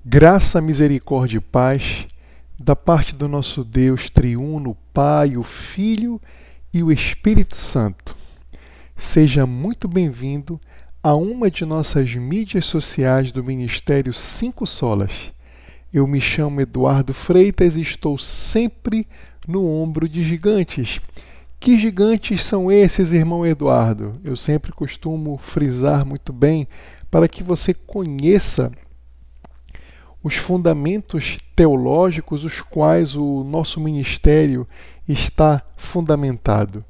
Graça, misericórdia e paz da parte do nosso Deus triuno, o Pai, o Filho e o Espírito Santo. Seja muito bem-vindo a uma de nossas mídias sociais do Ministério Cinco Solas. Eu me chamo Eduardo Freitas e estou sempre no ombro de gigantes. Que gigantes são esses, irmão Eduardo? Eu sempre costumo frisar muito bem para que você conheça os fundamentos teológicos os quais o nosso ministério está fundamentado.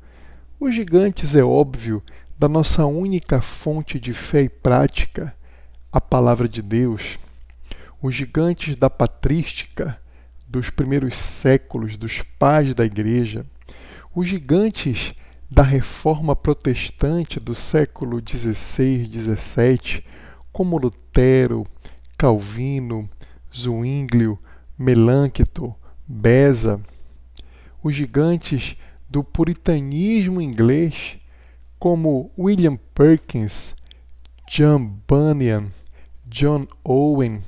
Os gigantes, é óbvio, da nossa única fonte de fé e prática, a palavra de Deus. Os gigantes da patrística, dos primeiros séculos, dos pais da igreja. Os gigantes da reforma protestante do século XVI, XVII, como Lutero, Calvino, Zwinglio, Melanchthon, Beza. Os gigantes do puritanismo inglês, como William Perkins, John Bunyan, John Owen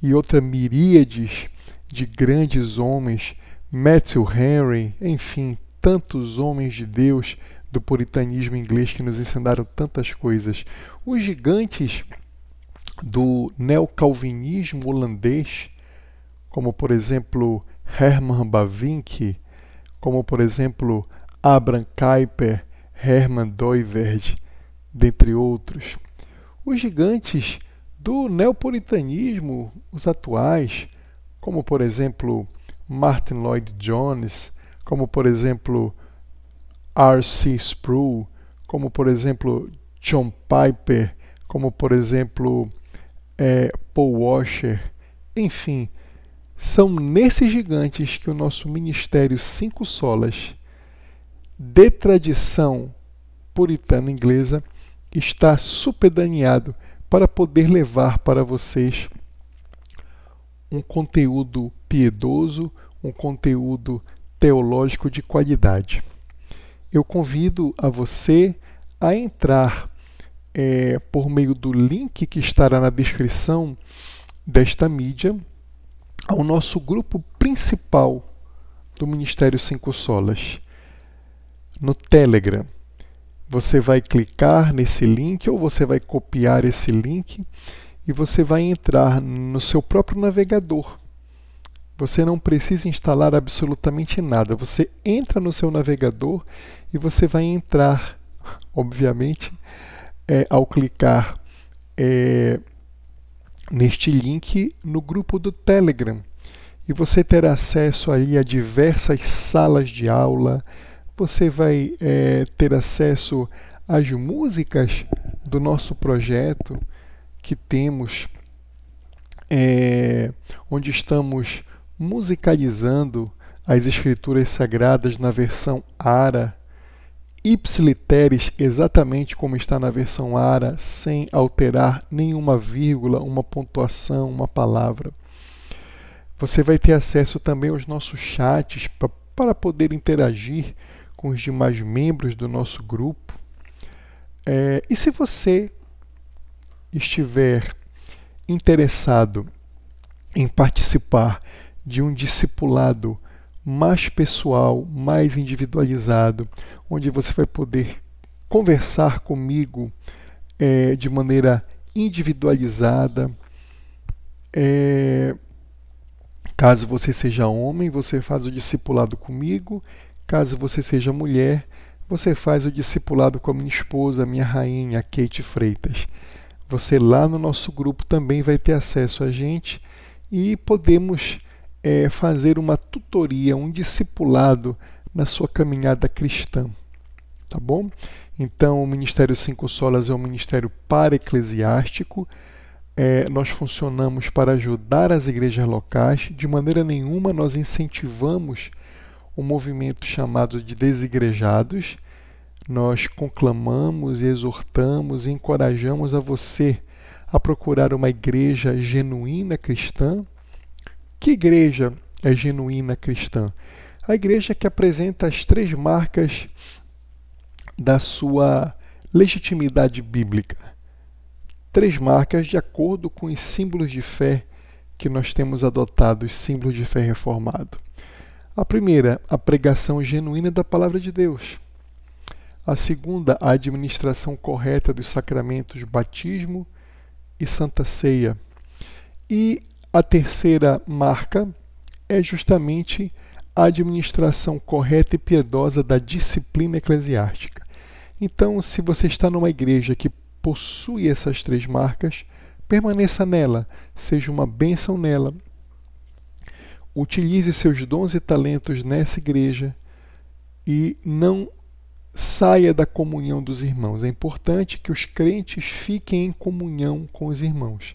e outra miríades de grandes homens, Matthew Henry, enfim, tantos homens de Deus do puritanismo inglês que nos ensinaram tantas coisas. Os gigantes do neocalvinismo holandês, como por exemplo Herman Bavinck, como por exemplo Abraham Kuyper, Herman Dooyeweerd, dentre outros. Os gigantes do neopuritanismo, os atuais, como por exemplo Martin Lloyd Jones, como por exemplo R.C. Sproul, como por exemplo John Piper, como por exemplo Paul Washer, enfim, são nesses gigantes que o nosso Ministério Cinco Solas, de tradição puritana inglesa, está supedaneado para poder levar para vocês um conteúdo piedoso, um conteúdo teológico de qualidade. Eu convido a você a entrar por meio do link que estará na descrição desta mídia, ao nosso grupo principal do Ministério Cinco Solas, no Telegram. Você vai clicar nesse link ou você vai copiar esse link e você vai entrar no seu próprio navegador. Você não precisa instalar absolutamente nada. Você entra no seu navegador e você vai entrar, obviamente, ao clicar neste link no grupo do Telegram. E você terá acesso ali a diversas salas de aula. Você vai ter acesso às músicas do nosso projeto que temos, onde estamos musicalizando as Escrituras Sagradas na versão ARA, ipsiliteris, exatamente como está na versão ARA, sem alterar nenhuma vírgula, uma pontuação, uma palavra. Você vai ter acesso também aos nossos chats para poder interagir com os demais membros do nosso grupo. E se você estiver interessado em participar de um discipulado mais pessoal, mais individualizado, onde você vai poder conversar comigo de maneira individualizada. Caso você seja homem, você faz o discipulado comigo. Caso você seja mulher, você faz o discipulado com a minha esposa, a minha rainha, a Kate Freitas. Você lá no nosso grupo também vai ter acesso a gente e podemos fazer uma tutoria, um discipulado na sua caminhada cristã, tá bom? Então, o Ministério Cinco Solas é um ministério para-eclesiástico. Nós funcionamos para ajudar as igrejas locais. De maneira nenhuma nós incentivamos o movimento chamado de desigrejados. Nós conclamamos, exortamos e encorajamos a você a procurar uma igreja genuína cristã. Que igreja é genuína cristã? A igreja que apresenta as três marcas da sua legitimidade bíblica. Três marcas de acordo com os símbolos de fé que nós temos adotado os símbolos de fé reformado. A primeira, a pregação genuína da palavra de Deus. A segunda, a administração correta dos sacramentos batismo e Santa Ceia. E a terceira marca é justamente a administração correta e piedosa da disciplina eclesiástica. Então, se você está numa igreja que possui essas três marcas, permaneça nela, seja uma bênção nela. Utilize seus dons e talentos nessa igreja e não saia da comunhão dos irmãos. É importante que os crentes fiquem em comunhão com os irmãos.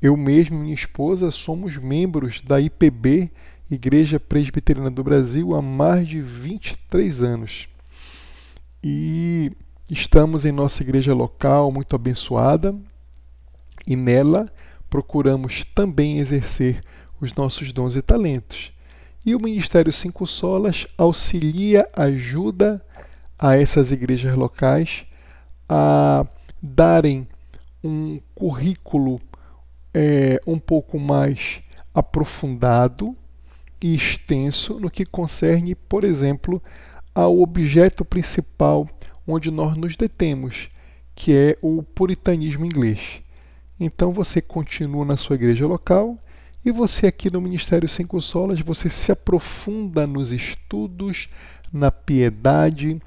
Eu mesmo e minha esposa somos membros da IPB, Igreja Presbiteriana do Brasil, há mais de 23 anos. E estamos em nossa igreja local, muito abençoada, e nela procuramos também exercer os nossos dons e talentos. E o Ministério Cinco Solas auxilia, ajuda a essas igrejas locais a darem um currículo um pouco mais aprofundado e extenso no que concerne, por exemplo, ao objeto principal onde nós nos detemos, que é o puritanismo inglês. Então você continua na sua igreja local e você aqui no Ministério Cinco Solas, você se aprofunda nos estudos, na piedade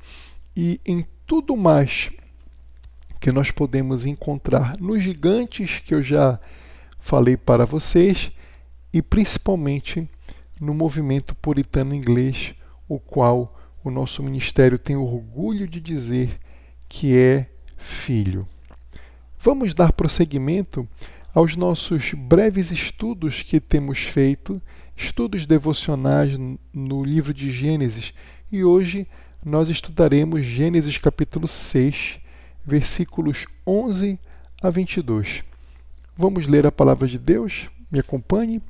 e em tudo mais que nós podemos encontrar nos gigantes que eu já falei para vocês e principalmente no movimento puritano inglês, o qual o nosso ministério tem orgulho de dizer que é filho. Vamos dar prosseguimento aos nossos breves estudos que temos feito, estudos devocionais no livro de Gênesis, e hoje nós estudaremos Gênesis capítulo 6, versículos 11 a 22. Vamos ler a palavra de Deus? Me acompanhe,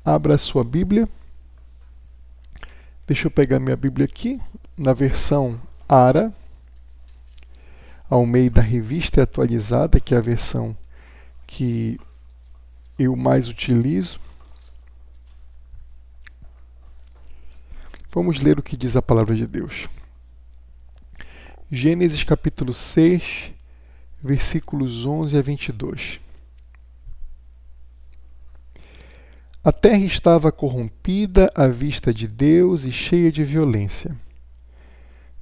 abra a sua Bíblia. Deixa eu pegar minha Bíblia aqui, na versão ARA, Almeida Revista Atualizada, que é a versão que eu mais utilizo. Vamos ler o que diz a palavra de Deus. Gênesis capítulo 6, versículos 11 a 22. A terra estava corrompida à vista de Deus e cheia de violência.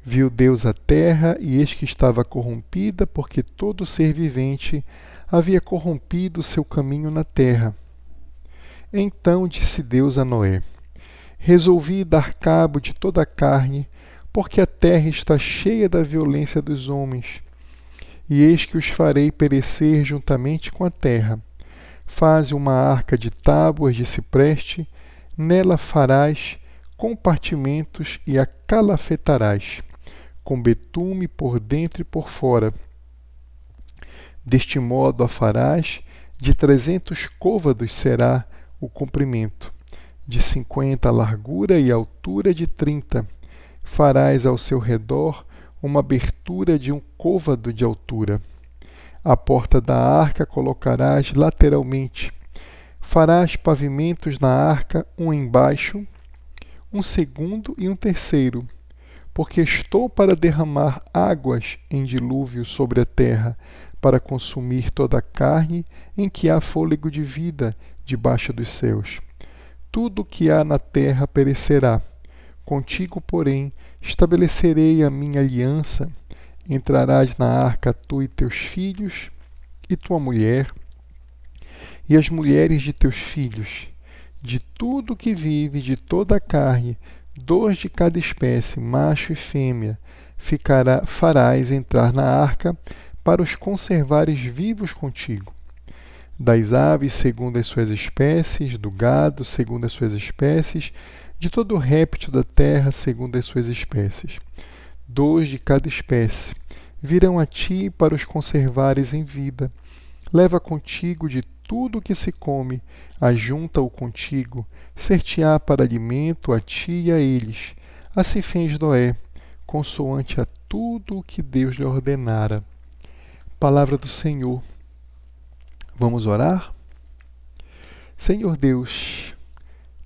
Viu Deus a terra, e eis que estava corrompida, porque todo ser vivente havia corrompido seu caminho na terra. Então disse Deus a Noé: resolvi dar cabo de toda a carne, porque a terra está cheia da violência dos homens. E eis que os farei perecer juntamente com a terra. Faze uma arca de tábuas de cipreste, nela farás compartimentos e a calafetarás, com betume por dentro e por fora. Deste modo a farás, de 300 côvados será o comprimento, de 50 a largura e a altura de 30. Farás ao seu redor uma abertura de 1 côvado de altura. A porta da arca colocarás lateralmente. Farás pavimentos na arca, um embaixo, um segundo e um terceiro, porque estou para derramar águas em dilúvio sobre a terra, para consumir toda a carne em que há fôlego de vida debaixo dos céus. Tudo o que há na terra perecerá. Contigo, porém, estabelecerei a minha aliança. Entrarás na arca tu e teus filhos, e tua mulher, e as mulheres de teus filhos. De tudo que vive, de toda a carne, 2 de cada espécie, macho e fêmea, farás entrar na arca, para os conservares vivos contigo. Das aves, segundo as suas espécies, do gado, segundo as suas espécies, de todo réptil da terra, segundo as suas espécies. 2 de cada espécie virão a ti para os conservares em vida. Leva contigo de tudo o que se come, ajunta-o contigo, ser-te-á para alimento a ti e a eles. Assim fez Noé, consoante a tudo o que Deus lhe ordenara. Palavra do Senhor. Vamos orar? Senhor Deus,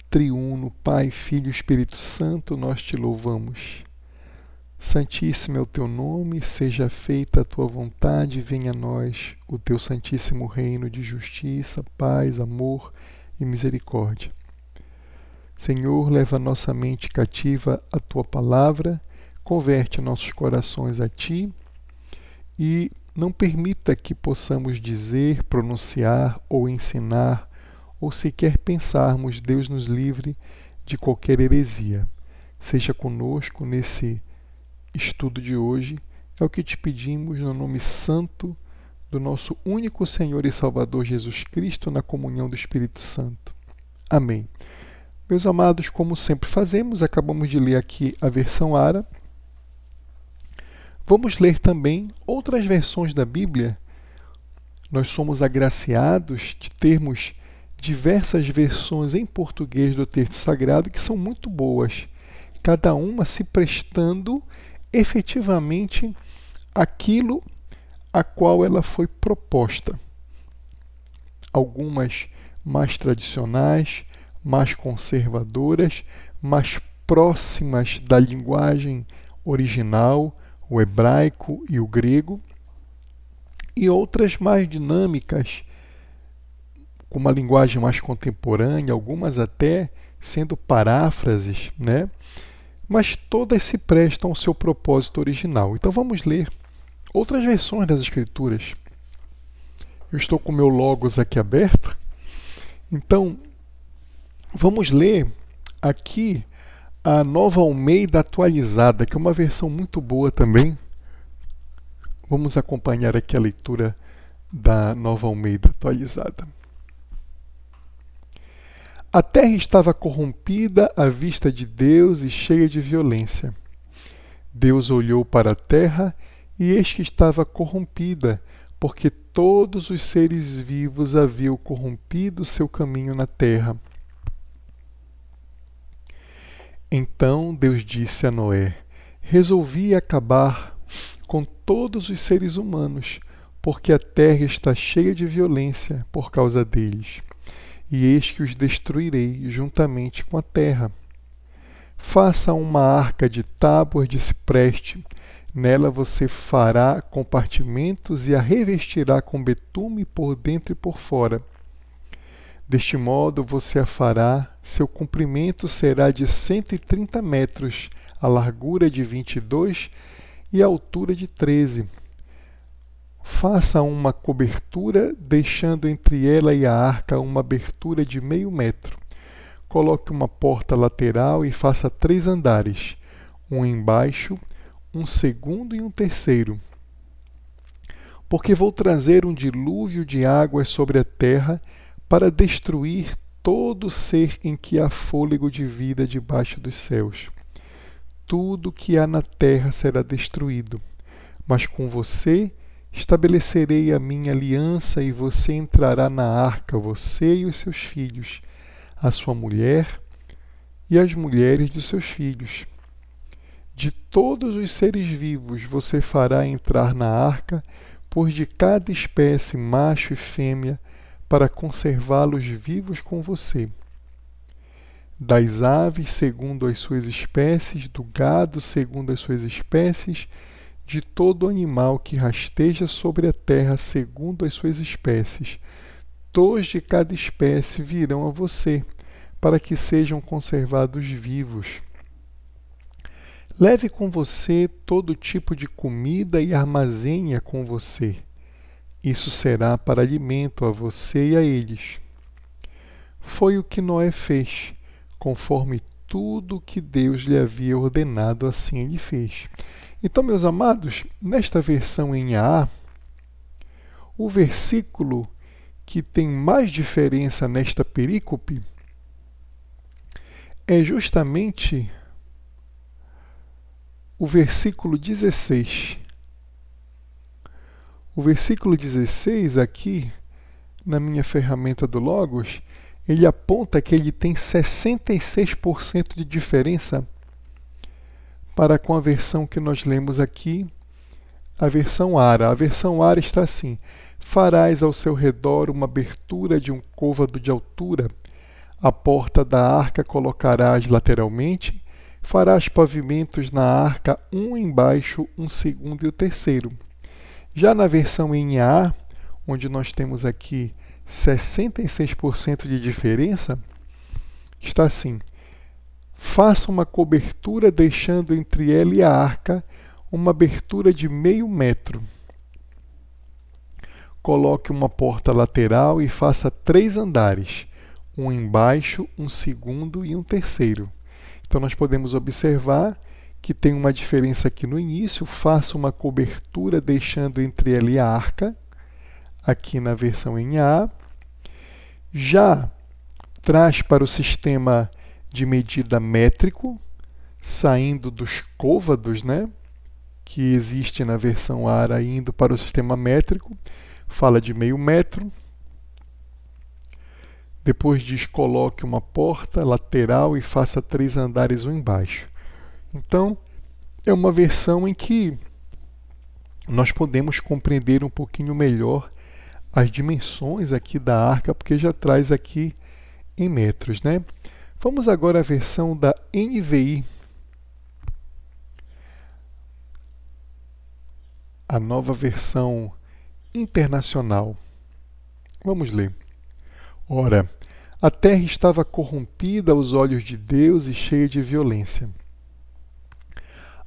triuno, Pai, Filho e Espírito Santo, nós te louvamos. Santíssimo é o teu nome, seja feita a tua vontade, venha a nós o teu santíssimo reino de justiça, paz, amor e misericórdia. Senhor, leva a nossa mente cativa à tua palavra, converte nossos corações a ti e não permita que possamos dizer, pronunciar ou ensinar ou sequer pensarmos, Deus nos livre de qualquer heresia. Seja conosco nesse estudo de hoje, é o que te pedimos no nome santo do nosso único Senhor e Salvador Jesus Cristo, na comunhão do Espírito Santo. Amém. Meus amados, como sempre fazemos, acabamos de ler aqui a versão ARA. Vamos ler também outras versões da Bíblia. Nós somos agraciados de termos diversas versões em português do texto sagrado que são muito boas, cada uma se prestando efetivamente aquilo a qual ela foi proposta. Algumas mais tradicionais, mais conservadoras, mais próximas da linguagem original, o hebraico e o grego, e outras mais dinâmicas, com uma linguagem mais contemporânea, algumas até sendo paráfrases, né? Mas todas se prestam ao seu propósito original. Então vamos ler outras versões das Escrituras. Eu estou com o meu Logos aqui aberto, então vamos ler aqui a Nova Almeida Atualizada, que é uma versão muito boa também. Vamos acompanhar aqui a leitura da Nova Almeida Atualizada. A terra estava corrompida à vista de Deus e cheia de violência. Deus olhou para a terra e eis que estava corrompida, porque todos os seres vivos haviam corrompido seu caminho na terra. Então Deus disse a Noé: resolvi acabar com todos os seres humanos, porque a terra está cheia de violência por causa deles. E eis que os destruirei juntamente com a terra. Faça uma arca de tábuas de cipreste. Nela você fará compartimentos e a revestirá com betume por dentro e por fora. Deste modo você a fará. Seu comprimento será de 130 metros, a largura de 22 e a altura de 13. Faça uma cobertura, deixando entre ela e a arca uma abertura de 0,5 metro. Coloque uma porta lateral e faça 3 andares, um embaixo, um segundo e um terceiro. Porque vou trazer um dilúvio de águas sobre a terra para destruir todo ser em que há fôlego de vida debaixo dos céus. Tudo que há na terra será destruído, mas com você estabelecerei a minha aliança e você entrará na arca, você e os seus filhos, a sua mulher e as mulheres de seus filhos. De todos os seres vivos você fará entrar na arca, por de cada espécie, macho e fêmea, para conservá-los vivos com você. Das aves, segundo as suas espécies, do gado, segundo as suas espécies, de todo animal que rasteja sobre a terra segundo as suas espécies. 2 de cada espécie virão a você, para que sejam conservados vivos. Leve com você todo tipo de comida e armazene-a com você. Isso será para alimento a você e a eles. Foi o que Noé fez, conforme tudo que Deus lhe havia ordenado, assim ele fez. Então, meus amados, nesta versão em AA, o versículo que tem mais diferença nesta perícope é justamente o versículo 16. O versículo 16 aqui, na minha ferramenta do Logos, ele aponta que ele tem 66% de diferença para com a versão que nós lemos aqui, a versão ARA. A versão ARA está assim: Farás ao seu redor uma abertura de um côvado de altura. A porta da arca colocarás lateralmente. Farás pavimentos na arca, um embaixo, um segundo e o terceiro. Já na versão NA, onde nós temos aqui 66% de diferença, está assim: faça uma cobertura deixando entre ela e a arca uma abertura de 0,5 metro. Coloque uma porta lateral e faça 3 andares, um embaixo, um segundo e um terceiro. Então nós podemos observar que tem uma diferença aqui no início. Faça uma cobertura deixando entre ela e a arca, aqui na versão NA. Já traz para o sistema de medida métrico, saindo dos côvados, né, que existe na versão ARA, indo para o sistema métrico. Fala de 0,5 metro. Depois diz: coloque uma porta lateral e faça 3 andares um embaixo. Então, é uma versão em que nós podemos compreender um pouquinho melhor as dimensões aqui da arca, porque já traz aqui em metros, né? Vamos agora à versão da NVI. A nova versão internacional. Vamos ler. Ora, a terra estava corrompida aos olhos de Deus e cheia de violência.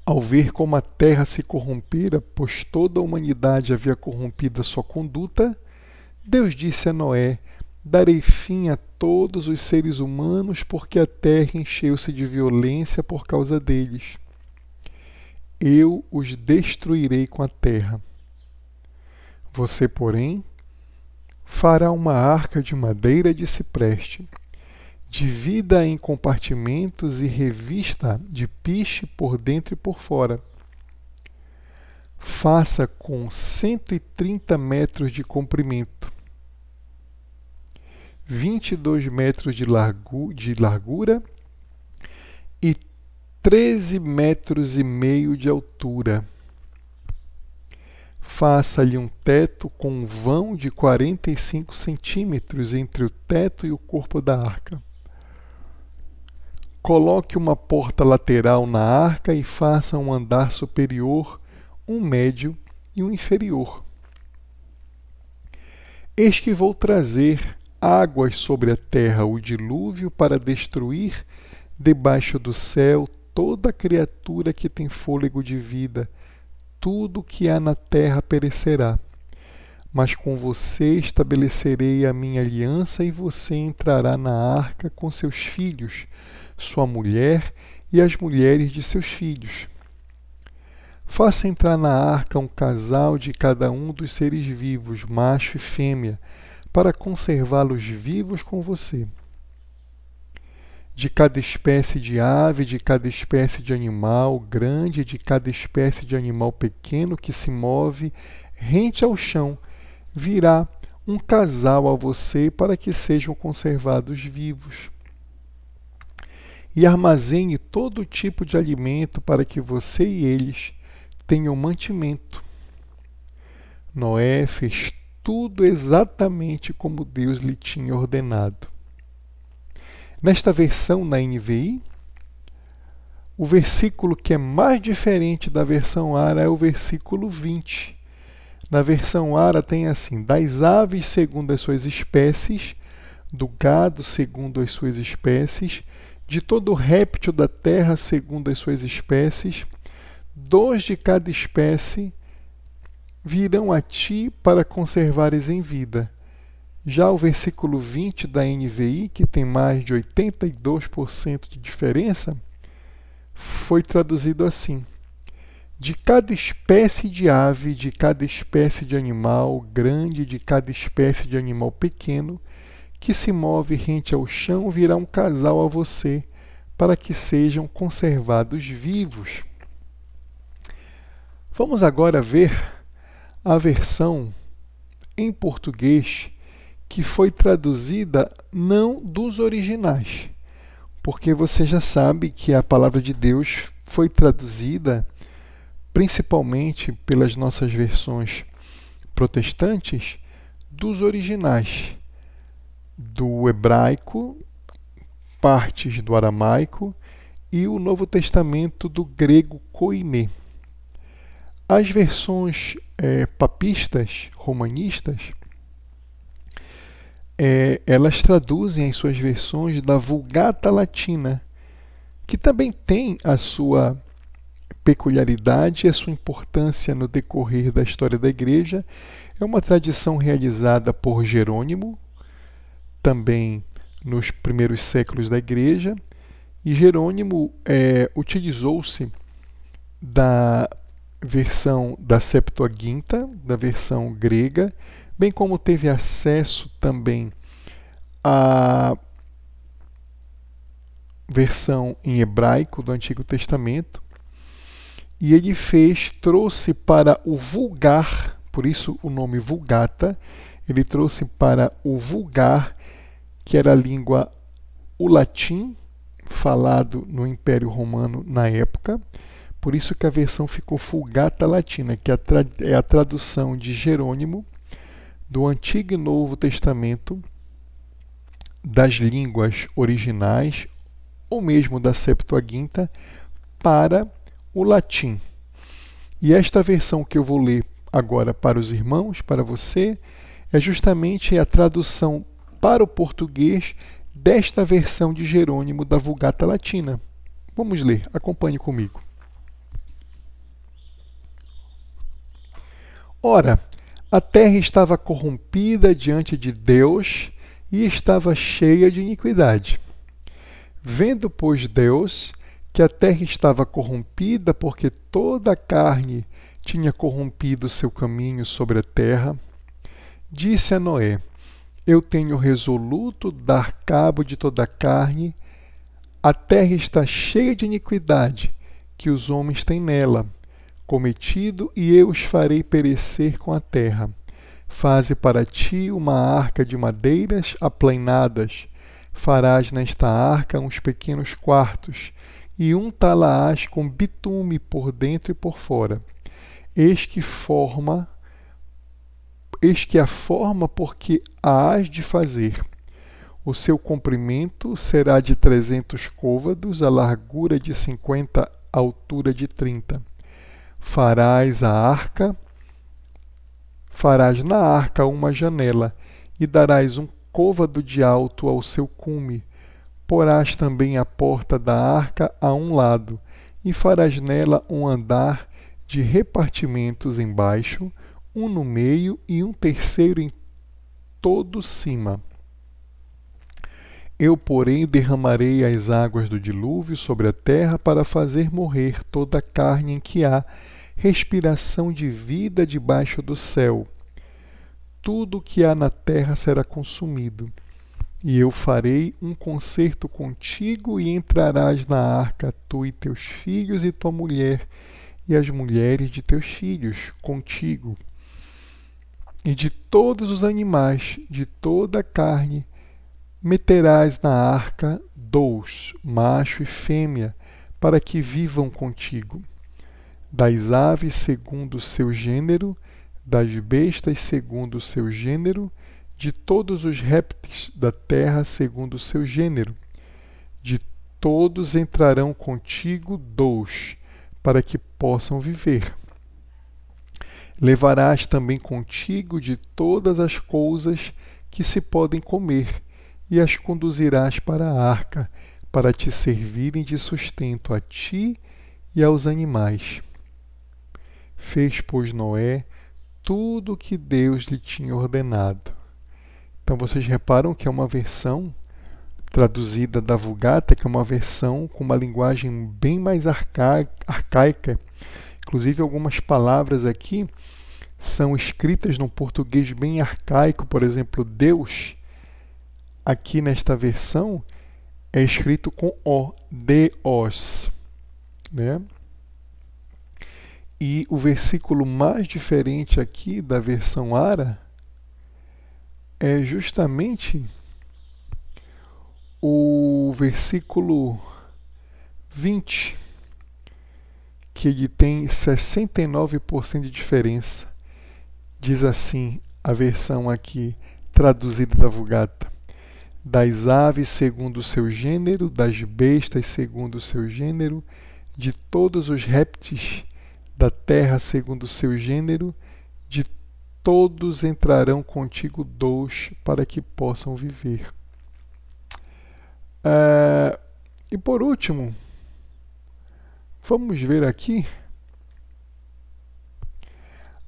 Ao ver como a terra se corrompera, pois toda a humanidade havia corrompido a sua conduta, Deus disse a Noé: darei fim a todos os seres humanos, porque a terra encheu-se de violência por causa deles. Eu os destruirei com a terra. Você, porém, fará uma arca de madeira de cipreste. Divida-a em compartimentos e revista de piche por dentro e por fora. Faça com 130 metros de comprimento, 22 metros de largura e 13 metros e meio de altura. Faça-lhe um teto com um vão de 45 centímetros entre o teto e o corpo da arca. Coloque uma porta lateral na arca e faça um andar superior, um médio e um inferior. Eis que vou trazer águas sobre a terra, o dilúvio, para destruir debaixo do céu toda criatura que tem fôlego de vida. Tudo que há na terra perecerá. Mas com você estabelecerei a minha aliança e você entrará na arca com seus filhos, sua mulher e as mulheres de seus filhos. Faça entrar na arca um casal de cada um dos seres vivos, macho e fêmea, para conservá-los vivos com você. De cada espécie de ave, de cada espécie de animal grande, de cada espécie de animal pequeno que se move rente ao chão, virá um casal a você para que sejam conservados vivos. E armazene todo tipo de alimento para que você e eles tenham mantimento. Noé fez tudo exatamente como Deus lhe tinha ordenado. Nesta versão na NVI, o versículo que é mais diferente da versão ARA é o versículo 20. Na versão ARA tem assim: das aves segundo as suas espécies, do gado segundo as suas espécies, de todo réptil da terra segundo as suas espécies, 2 de cada espécie virão a ti para conservares em vida. Já o versículo 20 da NVI, que tem mais de 82% de diferença, foi traduzido assim: de cada espécie de ave, de cada espécie de animal grande, de cada espécie de animal pequeno, que se move rente ao chão, virá um casal a você, para que sejam conservados vivos. Vamos agora ver a versão em português que foi traduzida não dos originais, porque você já sabe que a palavra de Deus foi traduzida principalmente pelas nossas versões protestantes dos originais, do hebraico, partes do aramaico e o Novo Testamento do grego koiné. As versões papistas, romanistas, elas traduzem as suas versões da Vulgata Latina, que também tem a sua peculiaridade e a sua importância no decorrer da história da Igreja. É uma tradição realizada por Jerônimo, também nos primeiros séculos da Igreja, e Jerônimo utilizou-se da versão da Septuaginta, da versão grega, bem como teve acesso também à versão em hebraico do Antigo Testamento, e ele trouxe para o vulgar, por isso o nome Vulgata, ele trouxe para o vulgar, que era a língua, o latim, falado no Império Romano na época, por isso que a versão ficou Vulgata Latina, que é a tradução de Jerônimo do Antigo e Novo Testamento, das línguas originais, ou mesmo da Septuaginta, para o latim. E esta versão que eu vou ler agora para os irmãos, para você, é justamente a tradução para o português desta versão de Jerônimo da Vulgata Latina. Vamos ler, acompanhe comigo. Ora, a terra estava corrompida diante de Deus e estava cheia de iniquidade. Vendo, pois, Deus que a terra estava corrompida, porque toda a carne tinha corrompido seu caminho sobre a terra, disse a Noé: Eu tenho resoluto dar cabo de toda a carne, a terra está cheia de iniquidade, que os homens têm nela cometido, e eu os farei perecer com a terra. Faze para ti uma arca de madeiras aplainadas, farás nesta arca uns pequenos quartos, e untá-la-ás com bitume por dentro e por fora. Eis que a forma porque a hás de fazer. O seu comprimento será de 300 côvados, a largura de 50, a altura de 30. Farás na arca uma janela, e darás um côvado de alto ao seu cume. Porás também a porta da arca a um lado, e farás nela um andar de repartimentos embaixo, um no meio e um terceiro em todo cima. Eu, porém, derramarei as águas do dilúvio sobre a terra para fazer morrer toda a carne em que há respiração de vida debaixo do céu. Tudo o que há na terra será consumido. E eu farei um concerto contigo, e entrarás na arca, tu e teus filhos e tua mulher, e as mulheres de teus filhos contigo. E de todos os animais, de toda a carne, meterás na arca 2, macho e fêmea, para que vivam contigo. Das aves segundo o seu gênero, das bestas segundo o seu gênero, de todos os répteis da terra segundo o seu gênero. De todos entrarão contigo 2, para que possam viver. Levarás também contigo de todas as coisas que se podem comer, e as conduzirás para a arca, para te servirem de sustento a ti e aos animais. Fez, pois, Noé tudo o que Deus lhe tinha ordenado. Então vocês reparam que é uma versão traduzida da Vulgata, que é uma versão com uma linguagem bem mais arcaica. Inclusive algumas palavras aqui são escritas num português bem arcaico. Por exemplo, Deus, aqui nesta versão, é escrito com O, Deos, né? E o versículo mais diferente aqui da versão Ara é justamente o versículo 20, que ele tem 69% de diferença. Diz assim: a versão aqui traduzida da Vulgata, das aves segundo o seu gênero, das bestas segundo o seu gênero, de todos os répteis da terra segundo o seu gênero, de todos entrarão contigo dous para que possam viver. E por último, vamos ver aqui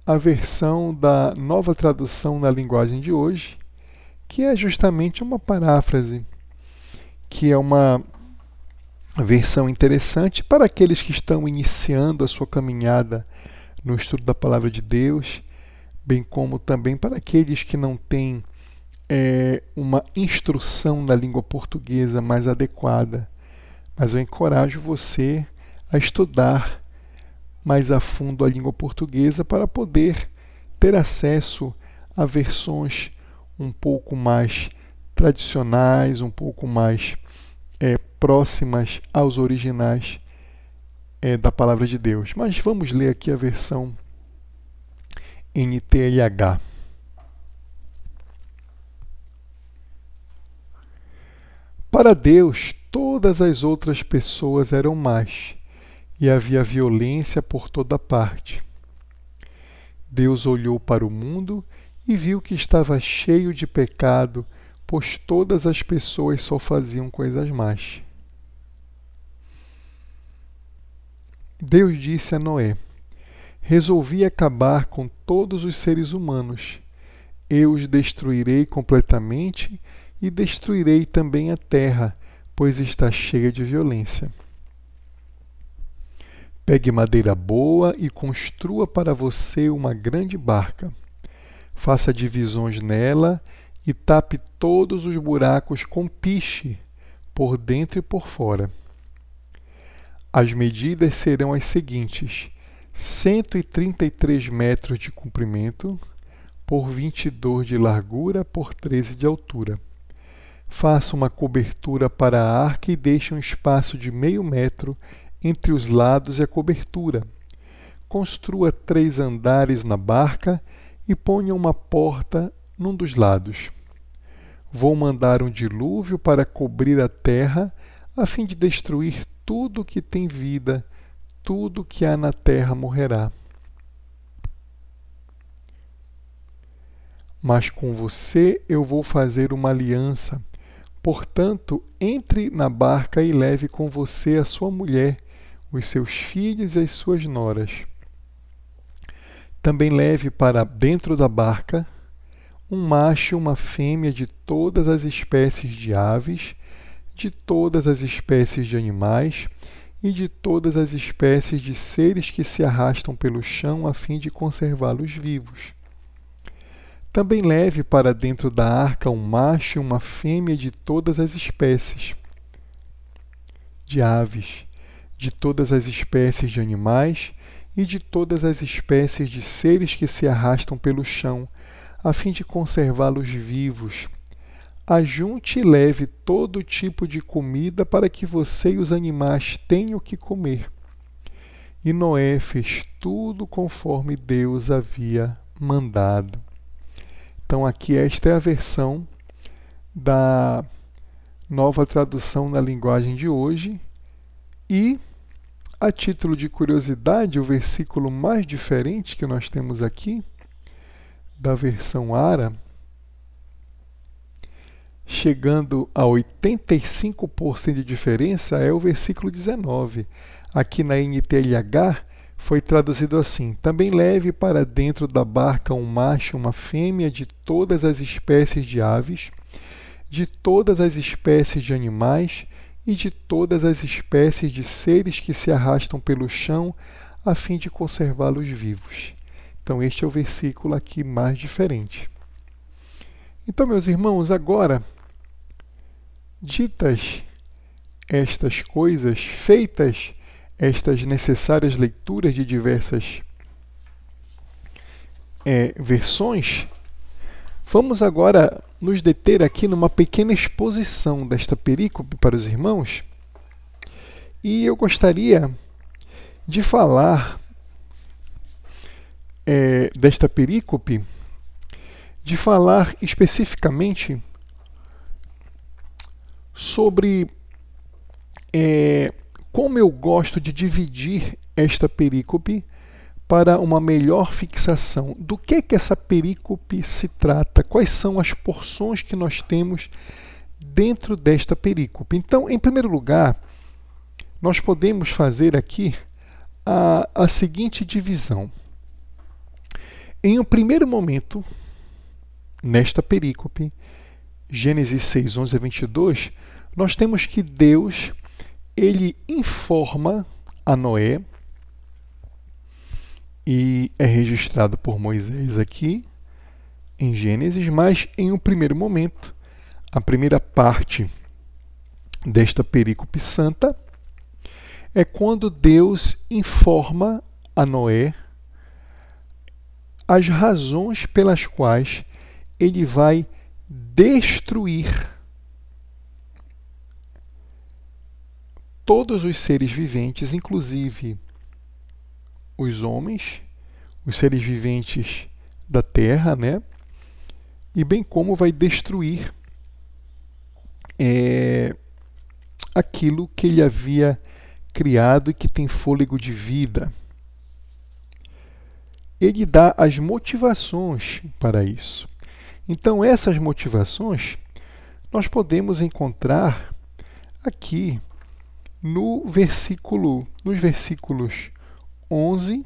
a versão da Nova Tradução na Linguagem de Hoje, que é justamente uma paráfrase, que é uma versão interessante para aqueles que estão iniciando a sua caminhada no estudo da Palavra de Deus, bem como também para aqueles que não têm uma instrução da língua portuguesa mais adequada. Mas eu encorajo você a estudar mais a fundo a língua portuguesa para poder ter acesso a versões um pouco mais tradicionais, um pouco mais próximas aos originais da Palavra de Deus. Mas vamos ler aqui a versão NTLH. Para Deus, todas as outras pessoas eram más, e havia violência por toda parte. Deus olhou para o mundo e viu que estava cheio de pecado, pois todas as pessoas só faziam coisas más. Deus disse a Noé: resolvi acabar com todos os seres humanos. Eu os destruirei completamente e destruirei também a terra, pois está cheia de violência. Pegue madeira boa e construa para você uma grande barca. Faça divisões nela e tape todos os buracos com piche, por dentro e por fora. As medidas serão as seguintes: 133 metros de comprimento, por 22 de largura, por 13 de altura. Faça uma cobertura para a arca e deixe um espaço de meio metro entre os lados e a cobertura. Construa 3 andares na barca e ponha uma porta num dos lados. Vou mandar um dilúvio para cobrir a terra, a fim de destruir tudo que tem vida, tudo que há na terra morrerá. Mas com você eu vou fazer uma aliança. Portanto, entre na barca e leve com você a sua mulher, os seus filhos e as suas noras. Também leve para dentro da barca um macho e uma fêmea de todas as espécies de aves, de todas as espécies de animais e de todas as espécies de seres que se arrastam pelo chão a fim de conservá-los vivos. Também leve para dentro da arca um macho e uma fêmea de todas as espécies de aves, de todas as espécies de animais e de todas as espécies de seres que se arrastam pelo chão, a fim de conservá-los vivos. Ajunte e leve todo tipo de comida para que você e os animais tenham o que comer. E Noé fez tudo conforme Deus havia mandado. Então aqui esta é a versão da Nova Tradução na Linguagem de Hoje. E, a título de curiosidade, o versículo mais diferente que nós temos aqui, da versão ARA, chegando a 85% de diferença, é o versículo 19. Aqui na NTLH foi traduzido assim: também leve para dentro da barca um macho e uma fêmea de todas as espécies de aves, de todas as espécies de animais e de todas as espécies de seres que se arrastam pelo chão, a fim de conservá-los vivos. Então este é o versículo aqui mais diferente. Então, meus irmãos, agora, ditas estas coisas, feitas estas necessárias leituras de diversas versões, vamos agora nos deter aqui numa pequena exposição desta perícope para os irmãos. E eu gostaria de falar desta perícope de falar especificamente sobre como eu gosto de dividir esta perícope para uma melhor fixação. Do que essa perícope se trata? Quais são as porções que nós temos dentro desta perícope? Então, em primeiro lugar, nós podemos fazer aqui a seguinte divisão. Em um primeiro momento, nesta perícope, Gênesis 6, 11 a 22, nós temos que Deus, ele informa a Noé, e é registrado por Moisés aqui em Gênesis, mas em um primeiro momento, a primeira parte desta perícope santa é quando Deus informa a Noé as razões pelas quais ele vai destruir todos os seres viventes, inclusive os homens, os seres viventes da terra, né? E bem como vai destruir aquilo que ele havia criado e que tem fôlego de vida. Ele dá as motivações para isso. Então, essas motivações nós podemos encontrar aqui nos versículos 11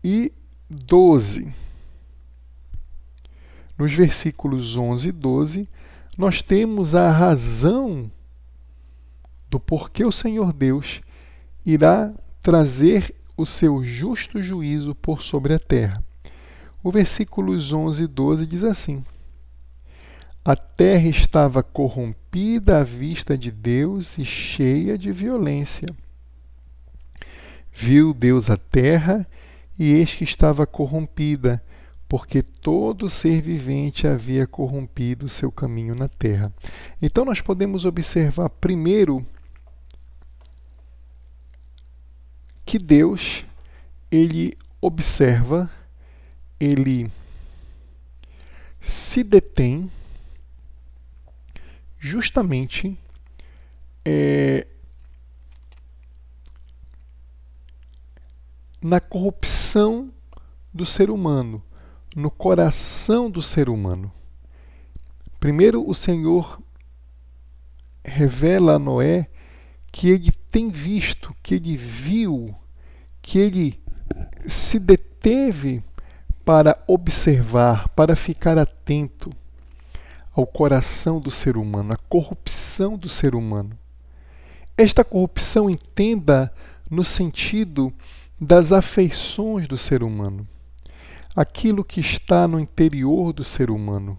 e 12. Nos versículos 11 e 12, nós temos a razão do porquê o Senhor Deus irá trazer o seu justo juízo por sobre a terra. O versículos 11 e 12 diz assim: a terra estava corrompida à vista de Deus e cheia de violência. Viu Deus a terra, e eis que estava corrompida, porque todo ser vivente havia corrompido o seu caminho na terra. Então nós podemos observar primeiro que Deus, ele observa, ele se detém justamente na corrupção do ser humano, no coração do ser humano. Primeiro, o Senhor revela a Noé que ele tem visto, que ele viu, que ele se deteve para observar, para ficar atento ao coração do ser humano, à corrupção do ser humano. Esta corrupção, entenda no sentido das afeições do ser humano, aquilo que está no interior do ser humano,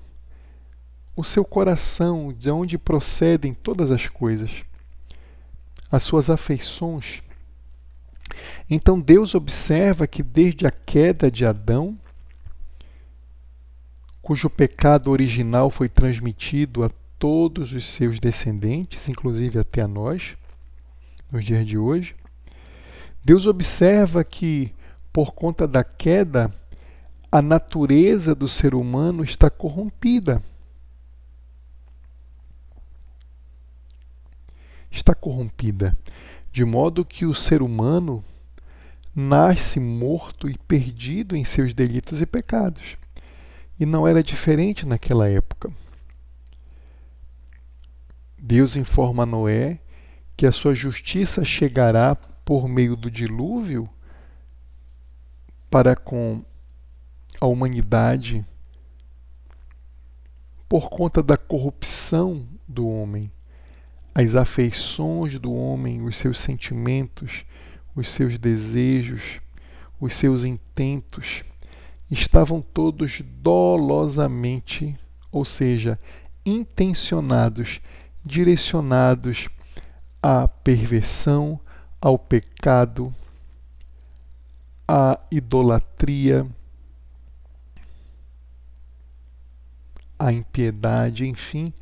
o seu coração, de onde procedem todas as coisas, as suas afeições. Então Deus observa que desde a queda de Adão, cujo pecado original foi transmitido a todos os seus descendentes, inclusive até a nós, nos dias de hoje, Deus observa que, por conta da queda, a natureza do ser humano está corrompida. Está corrompida, de modo que o ser humano nasce morto e perdido em seus delitos e pecados. E não era diferente naquela época. Deus informa a Noé que a sua justiça chegará por meio do dilúvio para com a humanidade por conta da corrupção do homem. As afeições do homem, os seus sentimentos, os seus desejos, os seus intentos, estavam todos dolosamente, ou seja, intencionados, direcionados à perversão, ao pecado, à idolatria, à impiedade, enfim,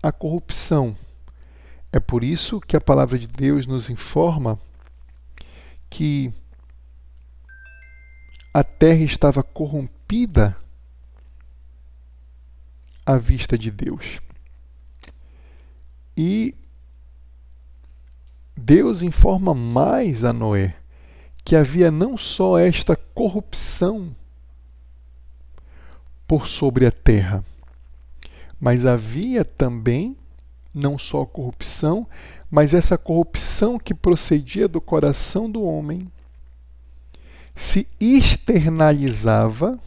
à corrupção. É por isso que a palavra de Deus nos informa que a terra estava corrompida à vista de Deus. E Deus informa mais a Noé que havia não só esta corrupção por sobre a terra, mas havia também não só a corrupção, mas essa corrupção que procedia do coração do homem se externalizava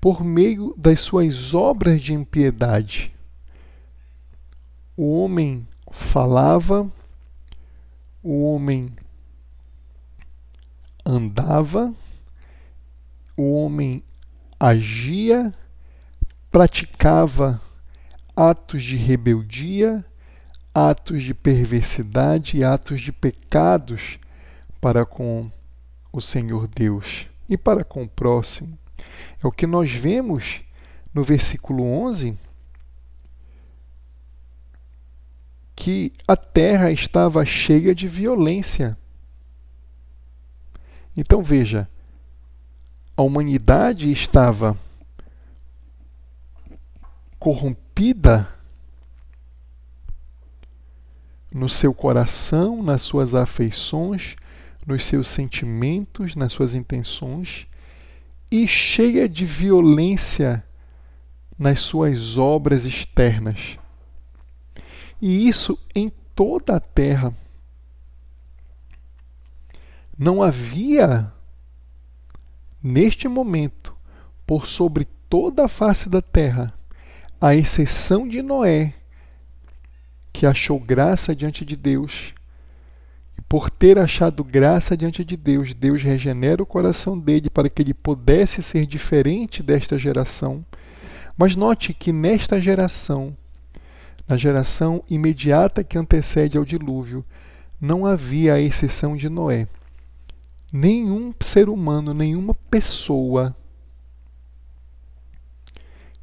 por meio das suas obras de impiedade. O homem falava, o homem andava, o homem agia, praticava atos de rebeldia, atos de perversidade e atos de pecados para com o Senhor Deus e para com o próximo. É o que nós vemos no versículo 11, que a terra estava cheia de violência. Então veja, a humanidade estava corrompida no seu coração, nas suas afeições, nos seus sentimentos, nas suas intenções, e cheia de violência nas suas obras externas. E isso em toda a terra. Não havia, neste momento, por sobre toda a face da terra, à exceção de Noé, que achou graça diante de Deus. E por ter achado graça diante de Deus, Deus regenera o coração dele para que ele pudesse ser diferente desta geração. Mas note que nesta geração, na geração imediata que antecede ao dilúvio, não havia, à exceção de Noé, nenhum ser humano, nenhuma pessoa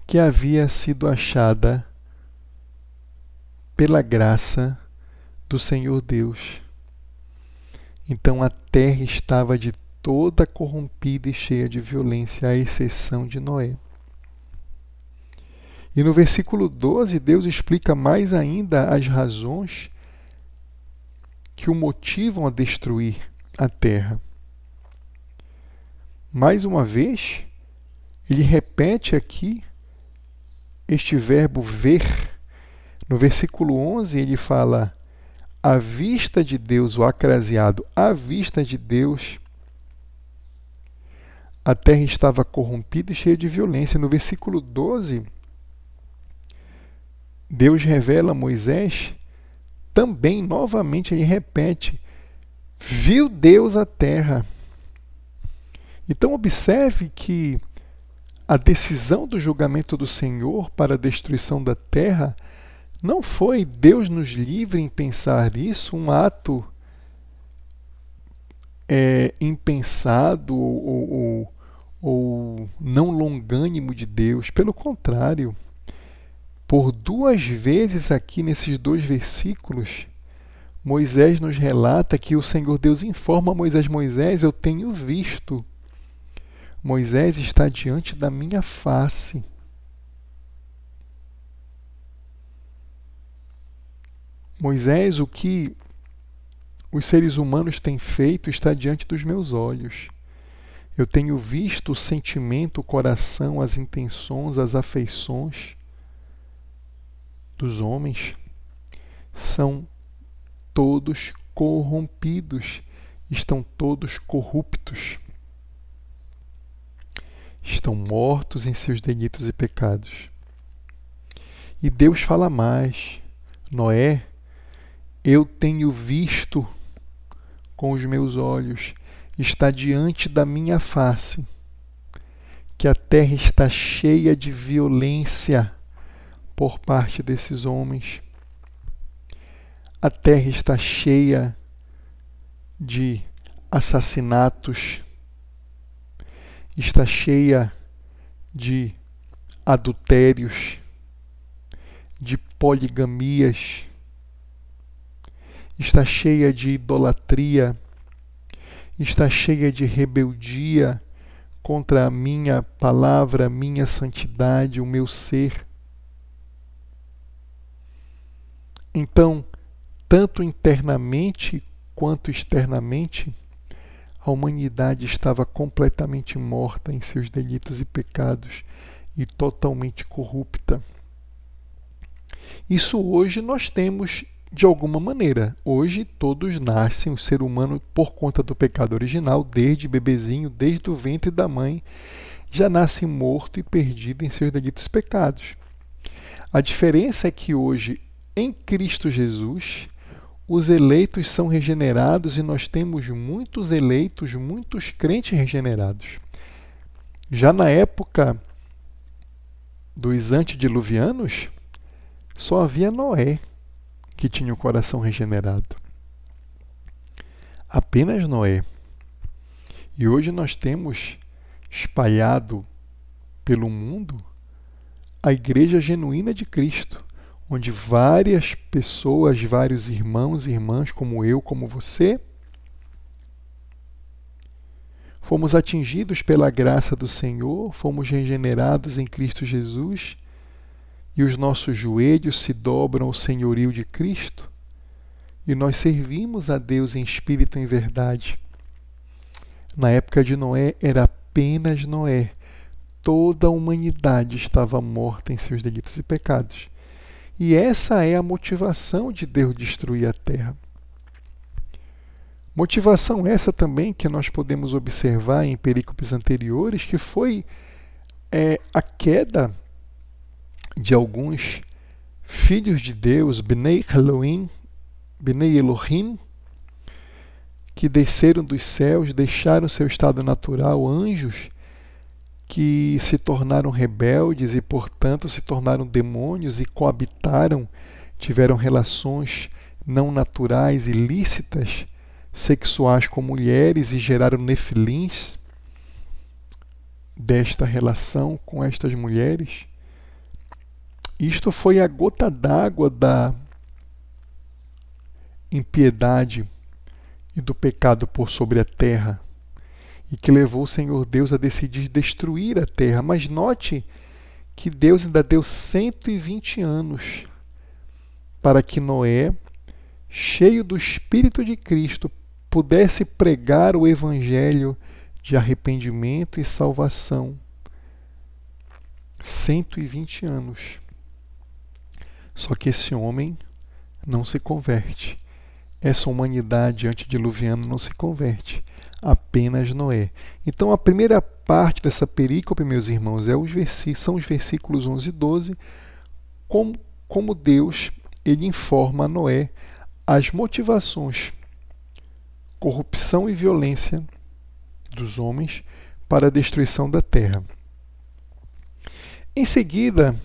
que havia sido achada pela graça do Senhor Deus. Então a terra estava de toda corrompida e cheia de violência, à exceção de Noé. E no versículo 12, Deus explica mais ainda as razões que o motivam a destruir a terra. Mais uma vez, ele repete aqui este verbo ver. No versículo 11, ele fala: à vista de Deus, o acraseado, à vista de Deus, a terra estava corrompida e cheia de violência. No versículo 12, Deus revela a Moisés, também, novamente, ele repete: viu Deus a terra. Então, observe que a decisão do julgamento do Senhor para a destruição da terra não foi Deus nos livre em pensar isso, um ato impensado ou não longânimo de Deus. Pelo contrário, por duas vezes aqui nesses dois versículos, Moisés nos relata que o Senhor Deus informa a Moisés: Moisés, eu tenho visto. Moisés está diante da minha face. Moisés, o que os seres humanos têm feito está diante dos meus olhos. Eu tenho visto o sentimento, o coração, as intenções, as afeições dos homens. São todos corrompidos, estão todos corruptos. Estão mortos em seus delitos e pecados. E Deus fala mais: Noé, eu tenho visto com os meus olhos, está diante da minha face, que a terra está cheia de violência por parte desses homens. A terra está cheia de assassinatos, está cheia de adultérios, de poligamias, está cheia de idolatria, está cheia de rebeldia contra a minha palavra, a minha santidade, o meu ser. Então, tanto internamente quanto externamente, a humanidade estava completamente morta em seus delitos e pecados e totalmente corrupta. Isso hoje nós temos de alguma maneira. Hoje todos nascem, o ser humano, por conta do pecado original, desde bebezinho, desde o ventre da mãe, já nasce morto e perdido em seus delitos e pecados. A diferença é que hoje, em Cristo Jesus, os eleitos são regenerados e nós temos muitos eleitos, muitos crentes regenerados. Já na época dos antediluvianos, só havia Noé que tinha o coração regenerado. Apenas Noé. E hoje nós temos espalhado pelo mundo a Igreja Genuína de Cristo, onde várias pessoas, vários irmãos e irmãs, como eu, como você, fomos atingidos pela graça do Senhor, fomos regenerados em Cristo Jesus, e os nossos joelhos se dobram ao senhorio de Cristo, e nós servimos a Deus em espírito e em verdade. Na época de Noé era apenas Noé. Toda a humanidade estava morta em seus delitos e pecados. E essa é a motivação de Deus destruir a terra. Motivação essa também que nós podemos observar em perícopes anteriores, que foi a queda de alguns filhos de Deus, Bnei Elohim, que desceram dos céus, deixaram seu estado natural, anjos, que se tornaram rebeldes e, portanto, se tornaram demônios e coabitaram, tiveram relações não naturais, ilícitas, sexuais com mulheres e geraram nefilins desta relação com estas mulheres. Isto foi a gota d'água da impiedade e do pecado por sobre a terra, e que levou o Senhor Deus a decidir destruir a terra. Mas note que Deus ainda deu 120 anos para que Noé, cheio do Espírito de Cristo, pudesse pregar o Evangelho de arrependimento e salvação. 120 anos. Só que esse homem não se converte. Essa humanidade antediluviana não se converte. Apenas Noé. Então a primeira parte dessa perícope, meus irmãos, são os versículos 11 e 12, como Deus ele informa a Noé as motivações, corrupção e violência dos homens para a destruição da terra. Em seguida,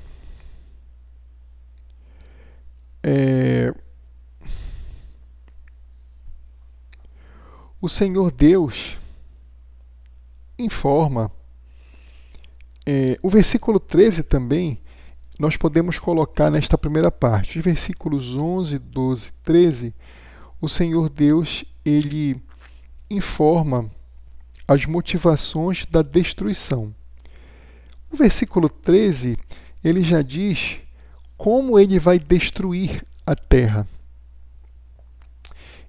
o Senhor Deus informa, o versículo 13 também, nós podemos colocar nesta primeira parte, os versículos 11, 12, 13, o Senhor Deus, ele informa as motivações da destruição. O versículo 13, ele já diz como ele vai destruir a terra.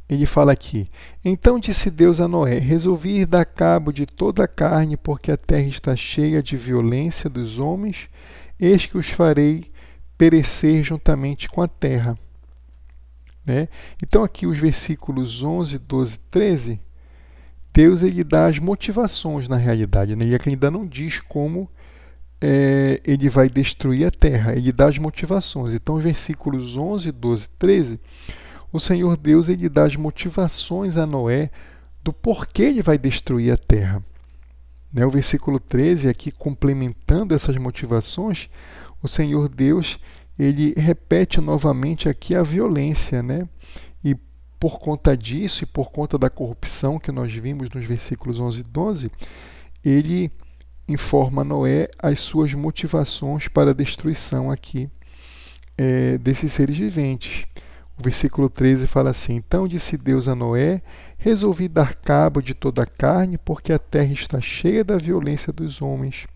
Ele fala aqui: então disse Deus a Noé: resolvi ir dar cabo de toda a carne, porque a terra está cheia de violência dos homens, eis que os farei perecer juntamente com a terra. Né? Então aqui os versículos 11, 12, 13, Deus ele dá as motivações na realidade, né? Ele ainda não diz como ele vai destruir a terra, ele dá as motivações. Então os versículos 11, 12, 13, o Senhor Deus ele dá as motivações a Noé do porquê ele vai destruir a terra. Né? O versículo 13, aqui complementando essas motivações, o Senhor Deus ele repete novamente aqui a violência, né? E por conta disso e por conta da corrupção que nós vimos nos versículos 11 e 12, ele informa a Noé as suas motivações para a destruição aqui desses seres viventes. O versículo 13 fala assim: Então disse Deus a Noé: Resolvi dar cabo de toda a carne, porque a terra está cheia da violência dos homens.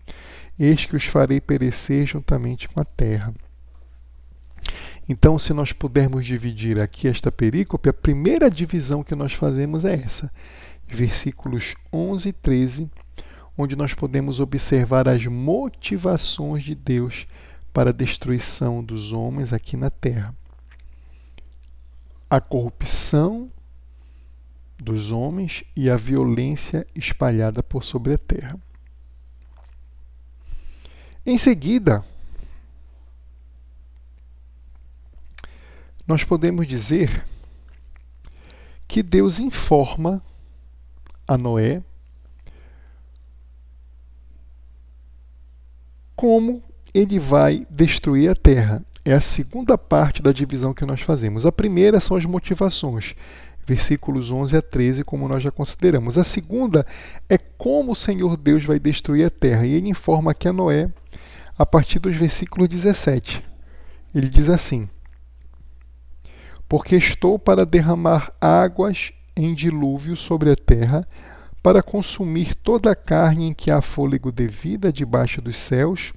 Eis que os farei perecer juntamente com a terra. Então, se nós pudermos dividir aqui esta perícope, a primeira divisão que nós fazemos é essa, versículos 11 e 13, onde nós podemos observar as motivações de Deus para a destruição dos homens aqui na terra. A corrupção dos homens e a violência espalhada por sobre a terra. Em seguida, nós podemos dizer que Deus informa a Noé como ele vai destruir a terra. É a segunda parte da divisão que nós fazemos. A primeira são as motivações, versículos 11 a 13, como nós já consideramos. A segunda é como o Senhor Deus vai destruir a terra. E ele informa aqui a Noé a partir dos versículos 17. Ele diz assim: Porque estou para derramar águas em dilúvio sobre a terra, para consumir toda a carne em que há fôlego de vida debaixo dos céus.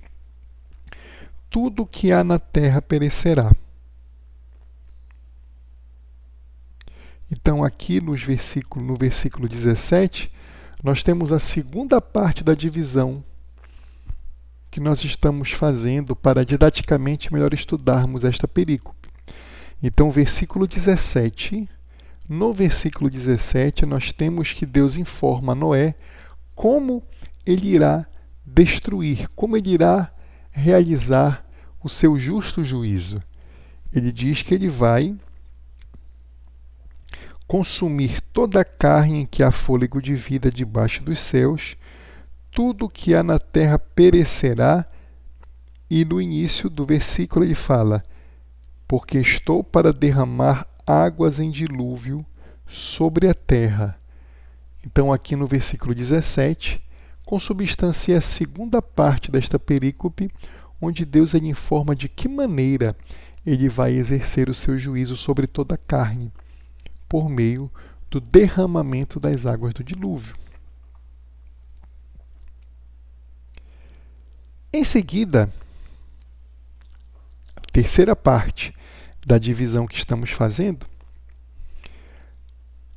Tudo que há na terra perecerá. Então, aqui no versículo 17, nós temos a segunda parte da divisão que nós estamos fazendo para didaticamente melhor estudarmos esta perícope. Então, no versículo 17, nós temos que Deus informa a Noé como ele irá destruir, como ele irá realizar o seu justo juízo. Ele diz que ele vai consumir toda a carne em que há fôlego de vida debaixo dos céus, tudo que há na terra perecerá, e no início do versículo ele fala: Porque estou para derramar águas em dilúvio sobre a terra. Então, aqui no versículo 17, consubstancia a segunda parte desta perícope, onde Deus ele informa de que maneira ele vai exercer o seu juízo sobre toda a carne, por meio do derramamento das águas do dilúvio. Em seguida, a terceira parte da divisão que estamos fazendo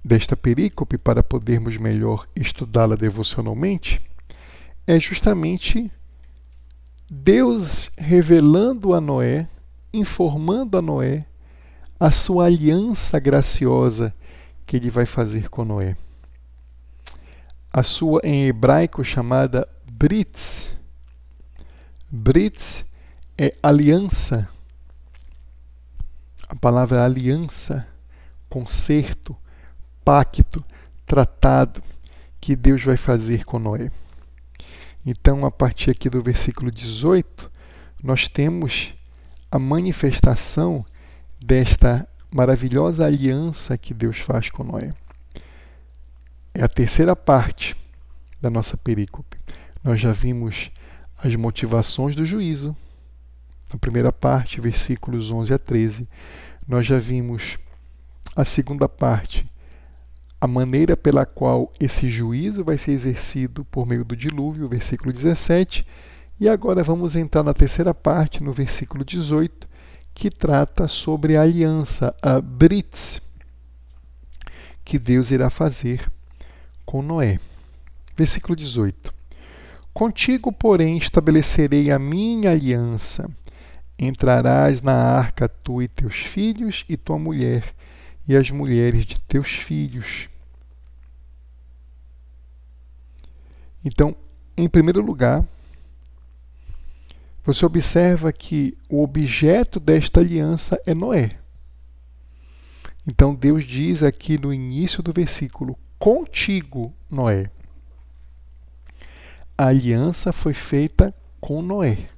desta perícope, para podermos melhor estudá-la devocionalmente, é justamente Deus revelando a Noé, informando a Noé a sua aliança graciosa que ele vai fazer com Noé. A sua, em hebraico, chamada Brit. Brit é aliança. A palavra aliança, concerto, pacto, tratado que Deus vai fazer com Noé. Então, a partir aqui do versículo 18, nós temos a manifestação desta maravilhosa aliança que Deus faz com Noé. É a terceira parte da nossa perícope. Nós já vimos as motivações do juízo. Na primeira parte, versículos 11 a 13. Nós já vimos a segunda parte, a maneira pela qual esse juízo vai ser exercido por meio do dilúvio, versículo 17. E agora vamos entrar na terceira parte, no versículo 18, que trata sobre a aliança, a Brit, que Deus irá fazer com Noé. Versículo 18. Contigo, porém, estabelecerei a minha aliança. Entrarás na arca tu e teus filhos e tua mulher, e as mulheres de teus filhos. Então, em primeiro lugar, você observa que o objeto desta aliança é Noé. Então, Deus diz aqui no início do versículo: contigo, Noé. A aliança foi feita com Noé.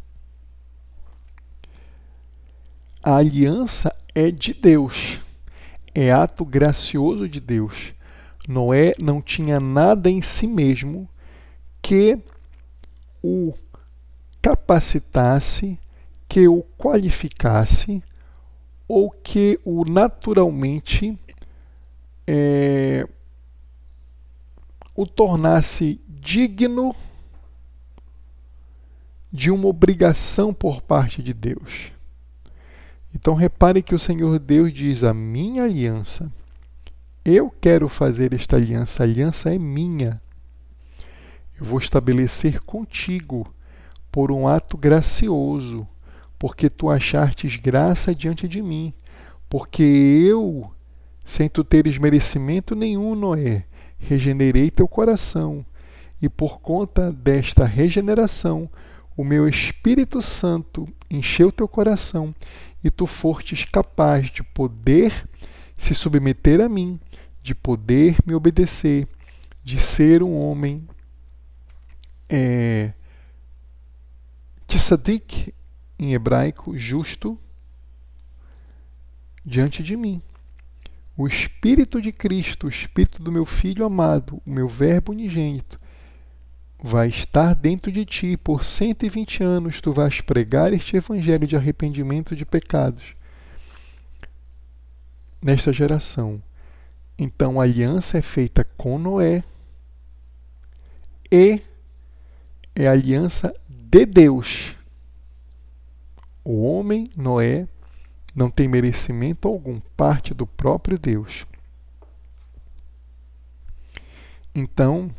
A aliança é de Deus. É ato gracioso de Deus. Noé não tinha nada em si mesmo que o capacitasse, que o qualificasse ou que o naturalmente o tornasse digno de uma obrigação por parte de Deus. Então repare que o Senhor Deus diz: a minha aliança, eu quero fazer esta aliança, a aliança é minha. Eu vou estabelecer contigo por um ato gracioso, porque tu achartes graça diante de mim, porque eu, sem tu teres merecimento nenhum, Noé, regenerei teu coração, e por conta desta regeneração, o meu Espírito Santo encheu teu coração, e tu fostes capaz de poder se submeter a mim, de poder me obedecer, de ser um homem tzadik, em hebraico, justo, diante de mim. O Espírito de Cristo, o Espírito do meu Filho amado, o meu Verbo unigênito, vai estar dentro de ti. Por 120 anos tu vais pregar este evangelho de arrependimento de pecados nesta geração. Então a aliança é feita com Noé e é a aliança de Deus. O homem, Noé, não tem merecimento algum, parte do próprio Deus. Então,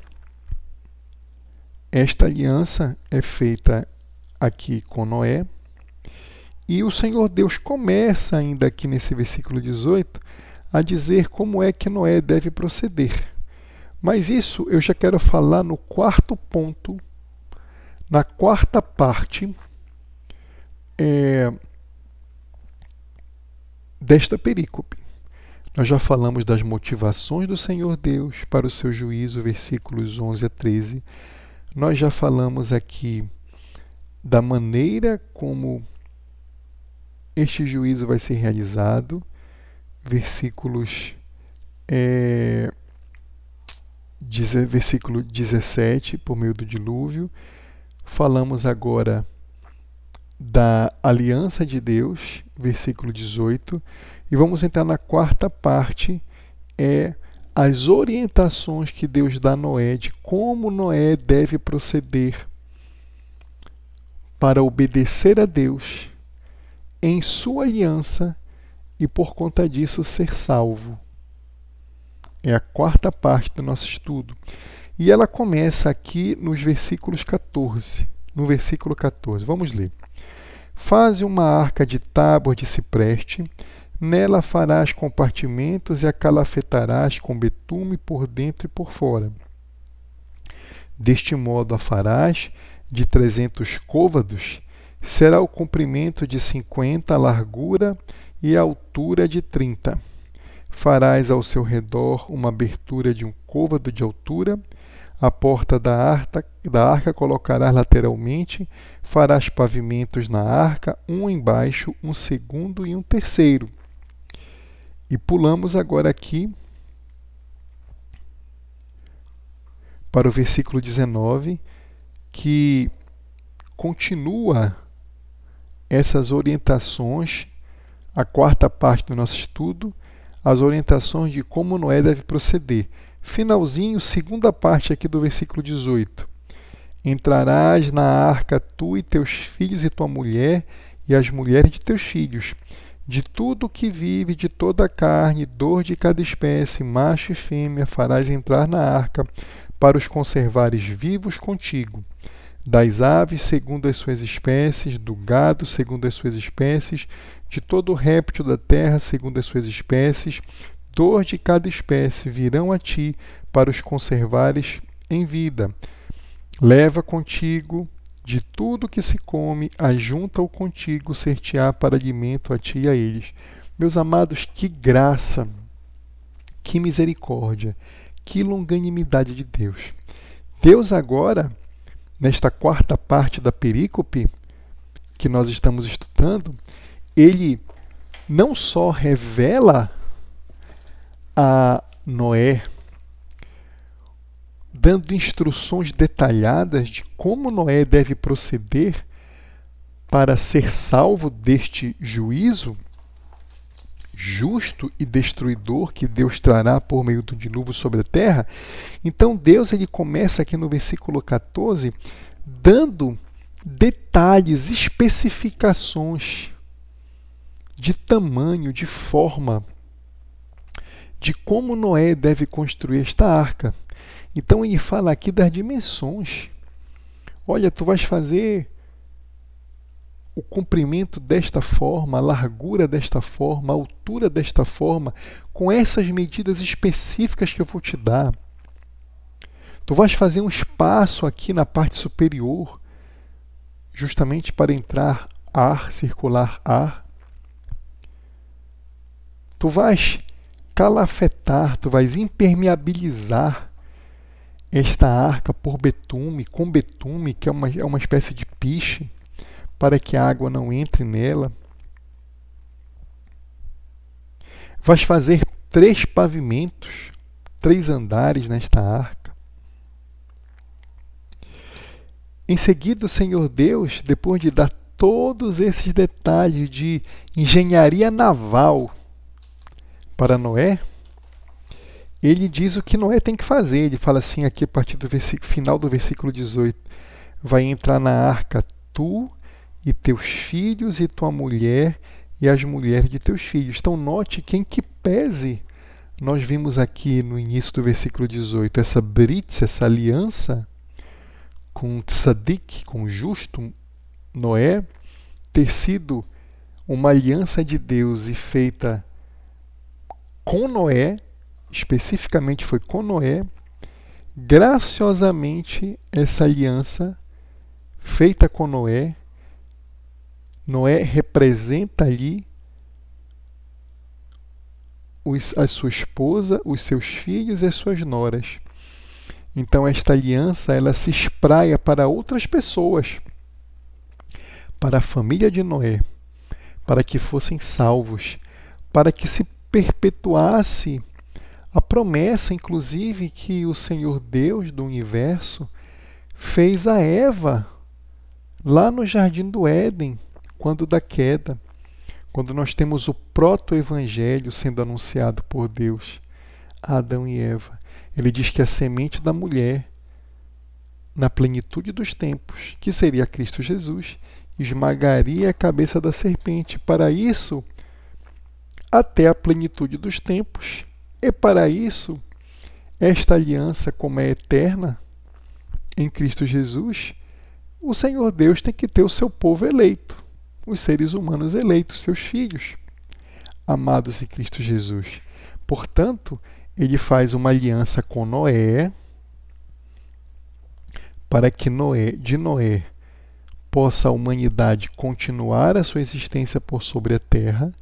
esta aliança é feita aqui com Noé, e o Senhor Deus começa ainda aqui nesse versículo 18 a dizer como é que Noé deve proceder. Mas isso eu já quero falar no quarto ponto, na quarta parte desta perícope. Nós já falamos das motivações do Senhor Deus para o seu juízo, versículos 11 a 13. Nós já falamos aqui da maneira como este juízo vai ser realizado, versículo 17, por meio do dilúvio. Falamos agora da aliança de Deus, versículo 18, e vamos entrar na quarta parte, as orientações que Deus dá a Noé de como Noé deve proceder para obedecer a Deus em sua aliança e por conta disso ser salvo. É a quarta parte do nosso estudo. E ela começa aqui nos versículos 14. No versículo 14, vamos ler. Faze uma arca de tábua de cipreste, nela farás compartimentos e a calafetarás com betume por dentro e por fora. Deste modo a farás de 300 côvados, será o comprimento de 50, a largura e a altura de 30. Farás ao seu redor uma abertura de 1 côvado de altura. A porta da arca colocarás lateralmente, farás pavimentos na arca, um embaixo, um segundo e um terceiro. E pulamos agora aqui para o versículo 19, que continua essas orientações, a quarta parte do nosso estudo, as orientações de como Noé deve proceder. Finalzinho, segunda parte aqui do versículo 18. Entrarás na arca tu e teus filhos e tua mulher e as mulheres de teus filhos, de tudo que vive, de toda a carne, dor de cada espécie, macho e fêmea, farás entrar na arca, para os conservares vivos contigo. Das aves segundo as suas espécies, do gado segundo as suas espécies, de todo réptil da terra segundo as suas espécies, dor de cada espécie virão a ti para os conservares em vida. Leva contigo de tudo que se come, ajunta-o contigo, ser-te-á para alimento a ti e a eles. Meus amados, que graça, que misericórdia, que longanimidade de Deus. Deus agora, nesta quarta parte da perícope que nós estamos estudando, ele não só revela a Noé, dando instruções detalhadas de como Noé deve proceder para ser salvo deste juízo, justo e destruidor que Deus trará por meio do dilúvio sobre a terra. Então Deus ele começa aqui no versículo 14 dando detalhes, especificações de tamanho, de forma, de como Noé deve construir esta arca. Então ele fala aqui das dimensões. Olha, tu vais fazer o comprimento desta forma, a largura desta forma, a altura desta forma, com essas medidas específicas que eu vou te dar. Tu vais fazer um espaço aqui na parte superior, justamente para entrar ar, circular ar. Tu vais calafetar, tu vais impermeabilizar esta arca por betume, com betume, que é uma espécie de piche, para que a água não entre nela. Vais fazer 3 pavimentos, 3 andares nesta arca. Em seguida, o Senhor Deus, depois de dar todos esses detalhes de engenharia naval para Noé, ele diz o que Noé tem que fazer. Ele fala assim aqui a partir do final do versículo 18. Vai entrar na arca tu e teus filhos e tua mulher e as mulheres de teus filhos. Então note que em que pese nós vimos aqui no início do versículo 18 essa brit, essa aliança com tzadik, com justo Noé, ter sido uma aliança de Deus e feita com Noé, especificamente foi com Noé. Graciosamente essa aliança feita com Noé representa ali a sua esposa, os seus filhos e as suas noras. Então esta aliança ela se espraia para outras pessoas, para a família de Noé, para que fossem salvos, para que se perpetuasse a promessa, inclusive, que o Senhor Deus do universo fez a Eva lá no Jardim do Éden, quando da queda, quando nós temos o proto-evangelho sendo anunciado por Deus a Adão e Eva. Ele diz que a semente da mulher, na plenitude dos tempos, que seria Cristo Jesus, esmagaria a cabeça da serpente. Para isso, até a plenitude dos tempos. E para isso, esta aliança, como é eterna em Cristo Jesus, o Senhor Deus tem que ter o seu povo eleito, os seres humanos eleitos, seus filhos, amados em Cristo Jesus. Portanto, ele faz uma aliança com Noé, para que de Noé possa a humanidade continuar a sua existência por sobre a terra,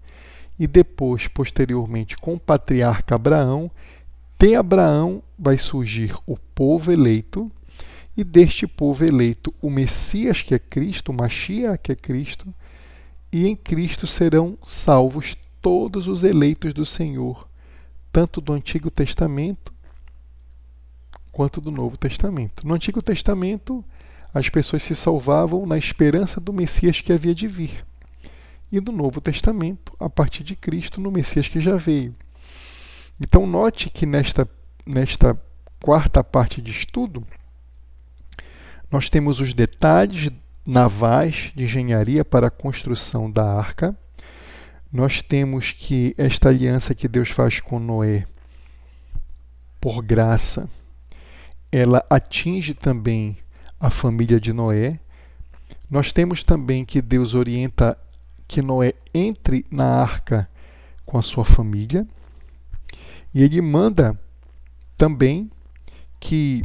e depois, posteriormente, com o patriarca Abraão, de Abraão vai surgir o povo eleito, e deste povo eleito o Messias, que é Cristo, o Mashiach, que é Cristo, e em Cristo serão salvos todos os eleitos do Senhor, tanto do Antigo Testamento quanto do Novo Testamento. No Antigo Testamento, as pessoas se salvavam na esperança do Messias que havia de vir. E no Novo Testamento, a partir de Cristo, no Messias que já veio. Então note que nesta quarta parte de estudo, nós temos os detalhes navais de engenharia para a construção da arca. Nós temos que esta aliança que Deus faz com Noé, por graça, ela atinge também a família de Noé. Nós temos também que Deus orienta que Noé entre na arca com a sua família. E ele manda também que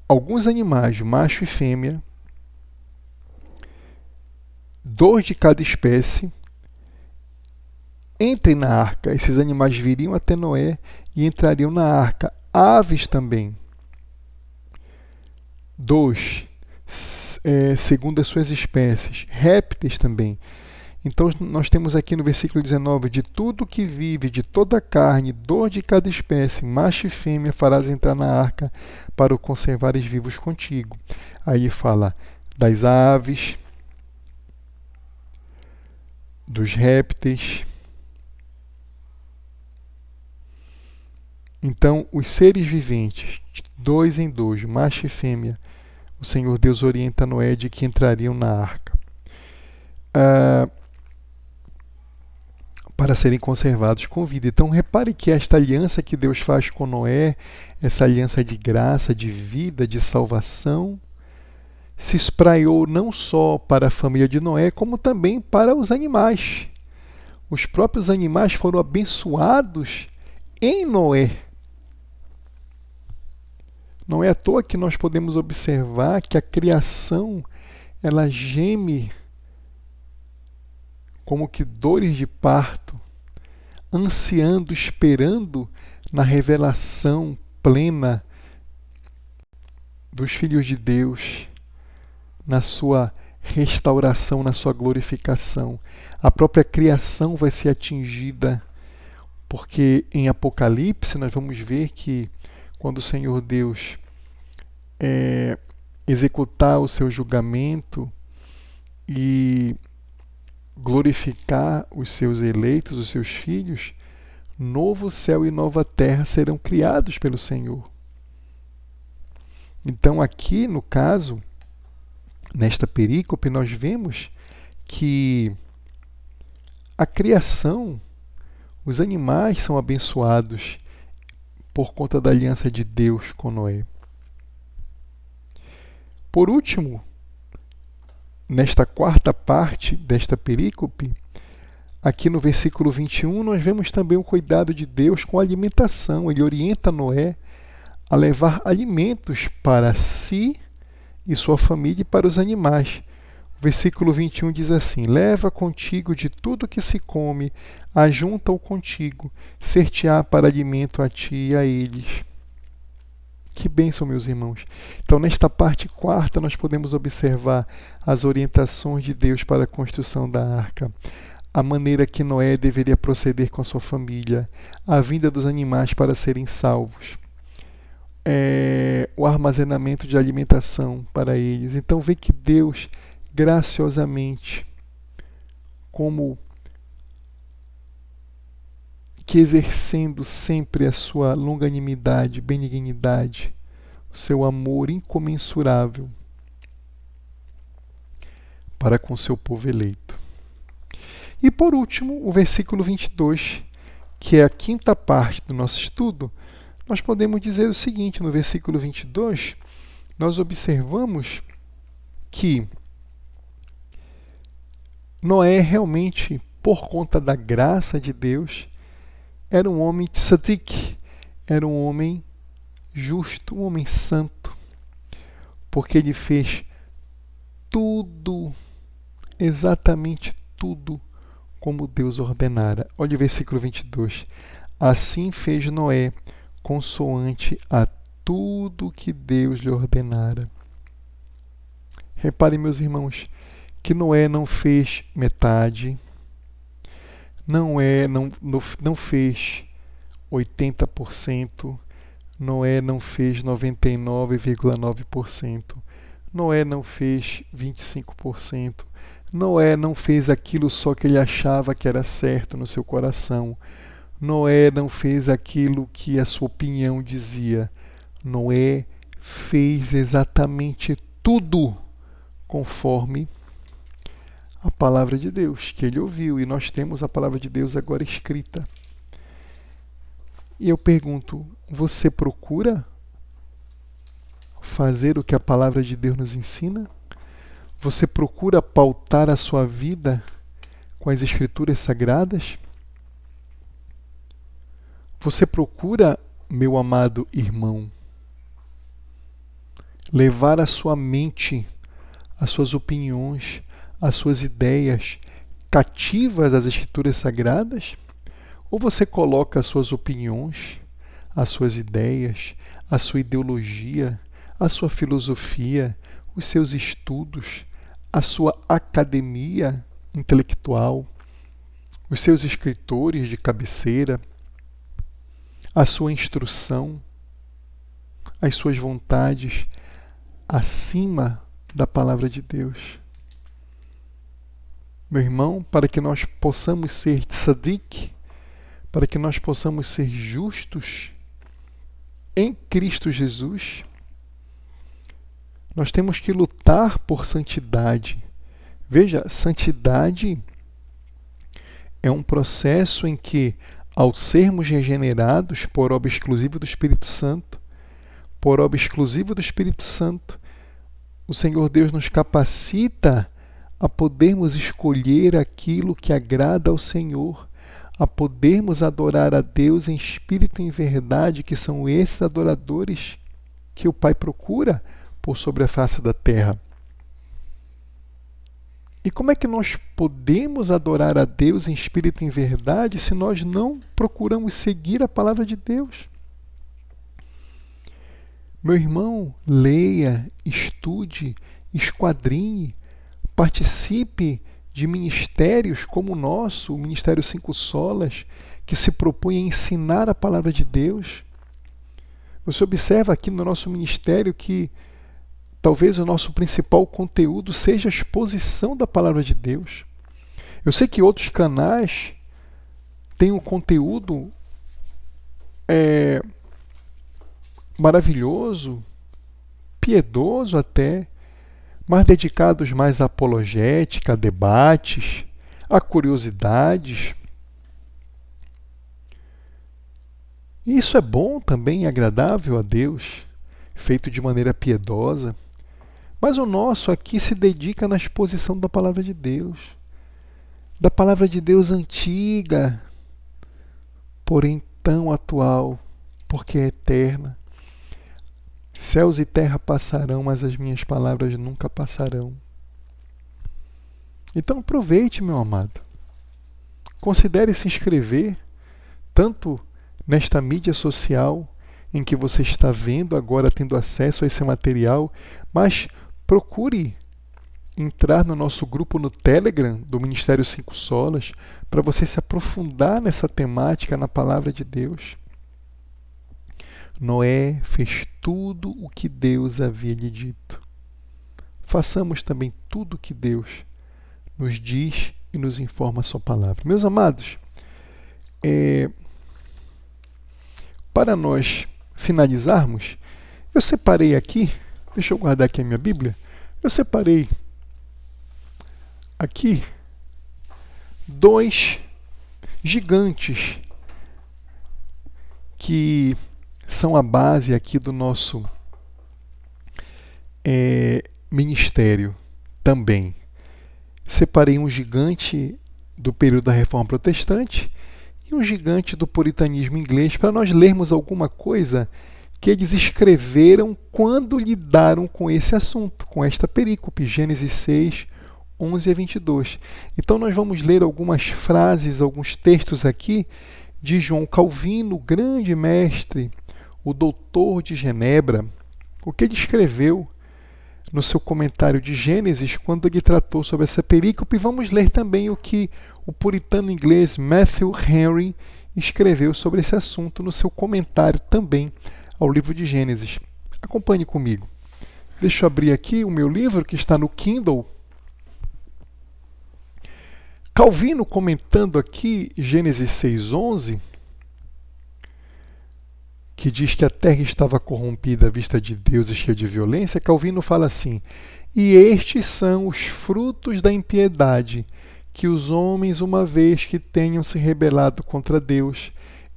alguns animais, macho e fêmea, 2 de cada espécie, entrem na arca. Esses animais viriam até Noé e entrariam na arca. Aves também. 2, segundo as suas espécies. Répteis também. Então nós temos aqui no versículo 19, de tudo que vive, de toda a carne, 2 de cada espécie, macho e fêmea, farás entrar na arca para o conservares vivos contigo. Aí fala das aves, dos répteis. Então, os seres viventes, de 2 em 2, macho e fêmea, o Senhor Deus orienta Noé de que entrariam na arca para serem conservados com vida. Então, repare que esta aliança que Deus faz com Noé, essa aliança de graça, de vida, de salvação, se espraiou não só para a família de Noé, como também para os animais. Os próprios animais foram abençoados em Noé. Não é à toa que nós podemos observar que a criação, ela geme como que dores de parto, ansiando, esperando na revelação plena dos filhos de Deus, na sua restauração, na sua glorificação. A própria criação vai ser atingida, porque em Apocalipse nós vamos ver que quando o Senhor Deus executar o seu julgamento e glorificar os seus eleitos, os seus filhos, novo céu e nova terra serão criados pelo Senhor. Então aqui, no caso, nesta perícope, nós vemos que a criação, os animais são abençoados por conta da aliança de Deus com Noé. Por último, nesta quarta parte desta perícope, aqui no versículo 21, nós vemos também o cuidado de Deus com a alimentação. Ele orienta Noé a levar alimentos para si e sua família e para os animais. O versículo 21 diz assim: leva contigo de tudo que se come, ajunta-o contigo, ser-te-á para alimento a ti e a eles. Que bênção, meus irmãos. Então, nesta parte quarta, nós podemos observar as orientações de Deus para a construção da arca, a maneira que Noé deveria proceder com a sua família, a vinda dos animais para serem salvos, o armazenamento de alimentação para eles. Então, vê que Deus, graciosamente, como que exercendo sempre a sua longanimidade, benignidade, o seu amor incomensurável para com seu povo eleito. E por último, o versículo 22, que é a quinta parte do nosso estudo, nós podemos dizer o seguinte: no versículo 22, nós observamos que Noé realmente, por conta da graça de Deus, era um homem tzadik, era um homem justo, um homem santo, porque ele fez tudo, exatamente tudo, como Deus ordenara. Olha o versículo 22. Assim fez Noé, consoante a tudo que Deus lhe ordenara. Reparem, meus irmãos, que Noé não fez metade, não fez 80%, Noé não fez 99,9%, Noé não fez 25%, Noé não fez aquilo só que ele achava que era certo no seu coração, Noé não fez aquilo que a sua opinião dizia. Noé fez exatamente tudo conforme a palavra de Deus que ele ouviu, e nós temos a palavra de Deus agora escrita. E eu pergunto, você procura fazer o que a palavra de Deus nos ensina? Você procura pautar a sua vida com as Escrituras Sagradas? Você procura, meu amado irmão, levar a sua mente, as suas opiniões, as suas ideias cativas às Escrituras Sagradas? Ou você coloca as suas opiniões, as suas ideias, a sua ideologia, a sua filosofia, os seus estudos, a sua academia intelectual, os seus escritores de cabeceira, a sua instrução, as suas vontades acima da palavra de Deus? meu irmão, para que nós possamos ser tzadik, para que nós possamos ser justos em Cristo Jesus, nós temos que lutar por santidade. Veja, santidade é um processo em que, ao sermos regenerados por obra exclusiva do Espírito Santo, o Senhor Deus nos capacita a podermos escolher aquilo que agrada ao Senhor, a podermos adorar a Deus em espírito e em verdade, que são esses adoradores que o Pai procura por sobre a face da terra. E como é que nós podemos adorar a Deus em espírito e em verdade se nós não procuramos seguir a palavra de Deus? Meu irmão, leia, estude, esquadrinhe, participe de ministérios como o nosso, o Ministério Cinco Solas, que se propõe a ensinar a palavra de Deus. Você observa aqui no nosso ministério que talvez o nosso principal conteúdo seja a exposição da palavra de Deus. Eu sei que outros canais têm um conteúdo maravilhoso, piedoso até, mas dedicados mais à apologética, a debates, a curiosidades. E isso é bom também, agradável a Deus, feito de maneira piedosa. Mas o nosso aqui se dedica na exposição da palavra de Deus. Da palavra de Deus antiga, porém tão atual, porque é eterna. Céus e terra passarão, mas as minhas palavras nunca passarão. Então aproveite, meu amado. Considere se inscrever, tanto nesta mídia social em que você está vendo agora, tendo acesso a esse material, mas procure entrar no nosso grupo no Telegram do Ministério Cinco Solas para você se aprofundar nessa temática, na palavra de Deus. Noé fez tudo o que Deus havia lhe dito. Façamos também tudo o que Deus nos diz e nos informa a sua palavra. Meus amados, para nós finalizarmos, eu separei aqui, deixa eu guardar aqui a minha Bíblia, eu separei aqui 2 gigantes que são a base aqui do nosso ministério também. Separei um gigante do período da Reforma Protestante e um gigante do puritanismo inglês para nós lermos alguma coisa que eles escreveram quando lidaram com esse assunto, com esta perícope, Gênesis 6, 11 a 22. Então nós vamos ler algumas frases, alguns textos aqui de João Calvino, o grande mestre, o doutor de Genebra, o que ele escreveu no seu comentário de Gênesis quando ele tratou sobre essa perícope. E vamos ler também o que o puritano inglês Matthew Henry escreveu sobre esse assunto no seu comentário também ao livro de Gênesis. Acompanhe comigo. Deixa eu abrir aqui o meu livro que está no Kindle. Calvino, comentando aqui Gênesis 6:11, que diz que a terra estava corrompida à vista de Deus e cheia de violência, Calvino fala assim: e estes são os frutos da impiedade, que os homens, uma vez que tenham se rebelado contra Deus,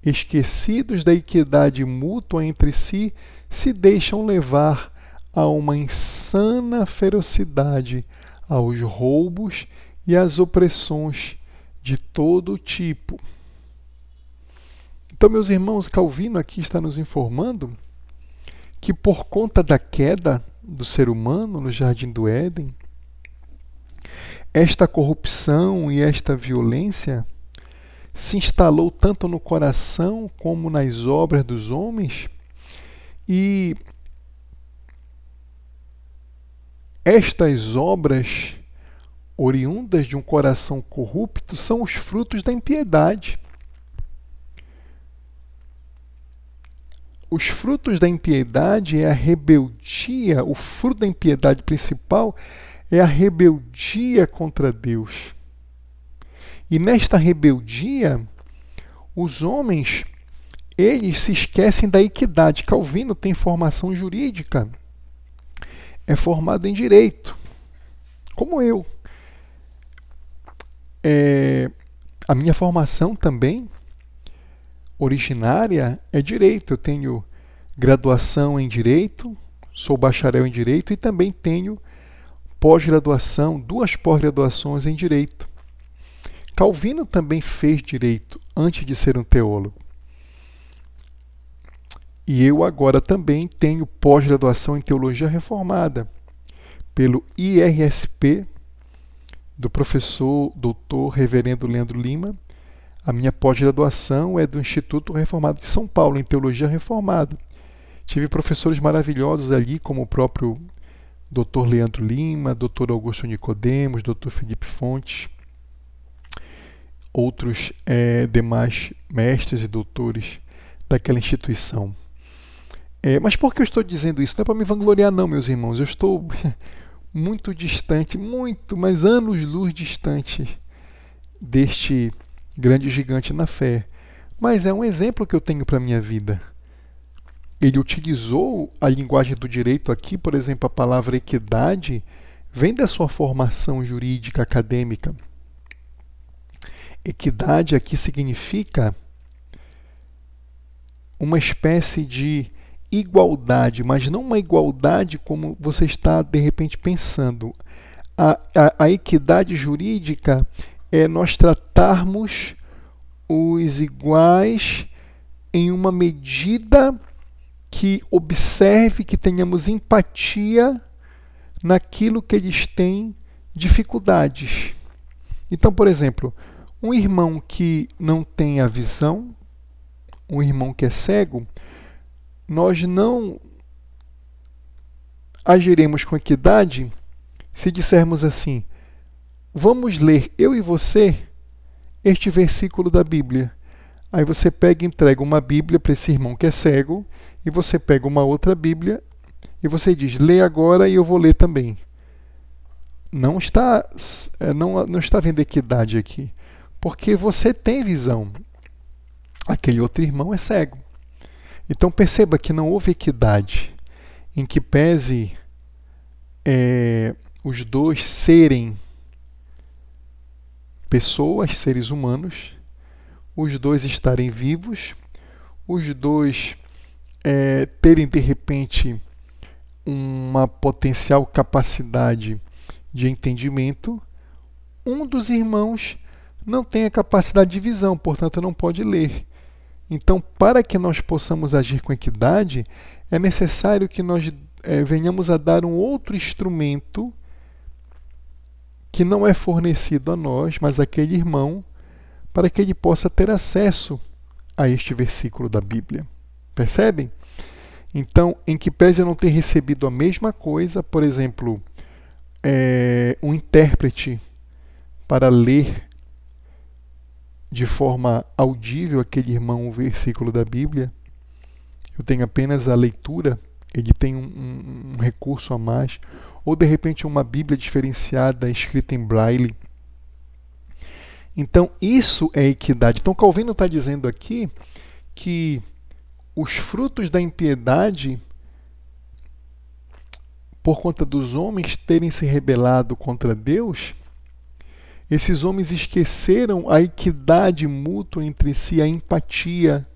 esquecidos da equidade mútua entre si, se deixam levar a uma insana ferocidade, aos roubos e às opressões de todo tipo. Então, meus irmãos, Calvino aqui está nos informando que por conta da queda do ser humano no Jardim do Éden, esta corrupção e esta violência se instalou tanto no coração como nas obras dos homens, e estas obras oriundas de um coração corrupto são os frutos da impiedade. Os frutos da impiedade é a rebeldia, o fruto da impiedade principal é a rebeldia contra Deus. E nesta rebeldia, os homens, eles se esquecem da equidade. Calvino tem formação jurídica, é formado em direito, como eu. A minha formação também, originária, é direito. Eu tenho graduação em direito, sou bacharel em direito e também tenho pós-graduação, 2 pós-graduações em direito. Calvino também fez direito antes de ser um teólogo. E eu agora também tenho pós-graduação em teologia reformada pelo IRSP do professor doutor reverendo Leandro Lima. A minha pós-graduação é do Instituto Reformado de São Paulo, em teologia reformada. Tive professores maravilhosos ali, como o próprio Dr. Leandro Lima, Dr. Augusto Nicodemos, Dr. Felipe Fontes, outros demais mestres e doutores daquela instituição. Mas por que eu estou dizendo isso? Não é para me vangloriar não, meus irmãos. Eu estou muito distante, mas anos-luz distante deste grande gigante na fé. Mas é um exemplo que eu tenho para a minha vida. Ele utilizou a linguagem do direito aqui, por exemplo, a palavra equidade vem da sua formação jurídica acadêmica. Equidade aqui significa uma espécie de igualdade, mas não uma igualdade como você está de repente pensando. A equidade jurídica é nós tratarmos os iguais em uma medida que observe, que tenhamos empatia naquilo que eles têm dificuldades. Então, por exemplo, um irmão que não tem a visão, um irmão que é cego, nós não agiremos com equidade se dissermos assim: vamos ler, eu e você, este versículo da Bíblia. Aí você pega e entrega uma Bíblia para esse irmão que é cego, e você pega uma outra Bíblia e você diz: lê agora e eu vou ler também. Não está havendo equidade aqui, porque você tem visão, aquele outro irmão é cego. Então perceba que não houve equidade, em que pese os dois serem pessoas, seres humanos, os dois estarem vivos, os dois terem de repente uma potencial capacidade de entendimento, um dos irmãos não tem a capacidade de visão, portanto não pode ler. Então, para que nós possamos agir com equidade, é necessário que nós venhamos a dar um outro instrumento que não é fornecido a nós, mas àquele irmão, para que ele possa ter acesso a este versículo da Bíblia. Percebem? Então, em que pese eu não ter recebido a mesma coisa, por exemplo, um intérprete para ler de forma audível aquele irmão o versículo da Bíblia, eu tenho apenas a leitura, ele tem um recurso a mais, ou de repente uma Bíblia diferenciada escrita em braille. Então, isso é equidade. Então, Calvino está dizendo aqui que os frutos da impiedade, por conta dos homens terem se rebelado contra Deus, esses homens esqueceram a equidade mútua entre si, a empatia,